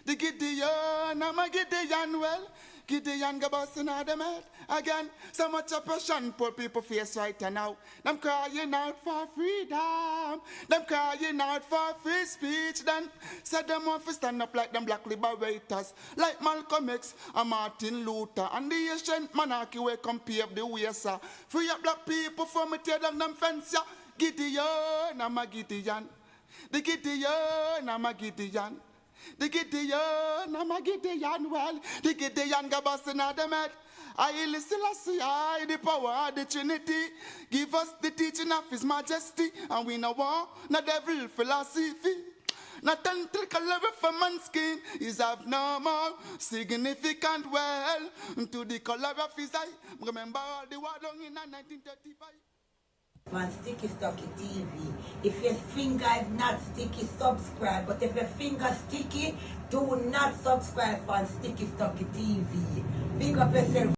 The Gideon, I'm a Gideon. Well, Gideon go busting out them head again. So much oppression put people face right now. Them crying out for freedom. Them crying out for free speech. Then said them want to stand up like them black liberators, like Malcolm X and Martin Luther and the ancient monarchy where come pave the way, sir. Free up black people from me tear down them fence, yeah. Gideon, I'm a Gideon. The Gideon, I'm a Gideon. The Gideon, I'm a Gideon, well, the Gideon go busting out them head. I listen, I see, I the power of the Trinity. Give us the teaching of His Majesty, and we know war, no devil philosophy. Not tentacle for man's skin is of no more significant well to the color of his eye. Remember all the war long in 1935. on Sticky Stocky TV. If your finger is not sticky, subscribe. But if your finger sticky, do not subscribe on Sticky Stocky TV. Big up yourself.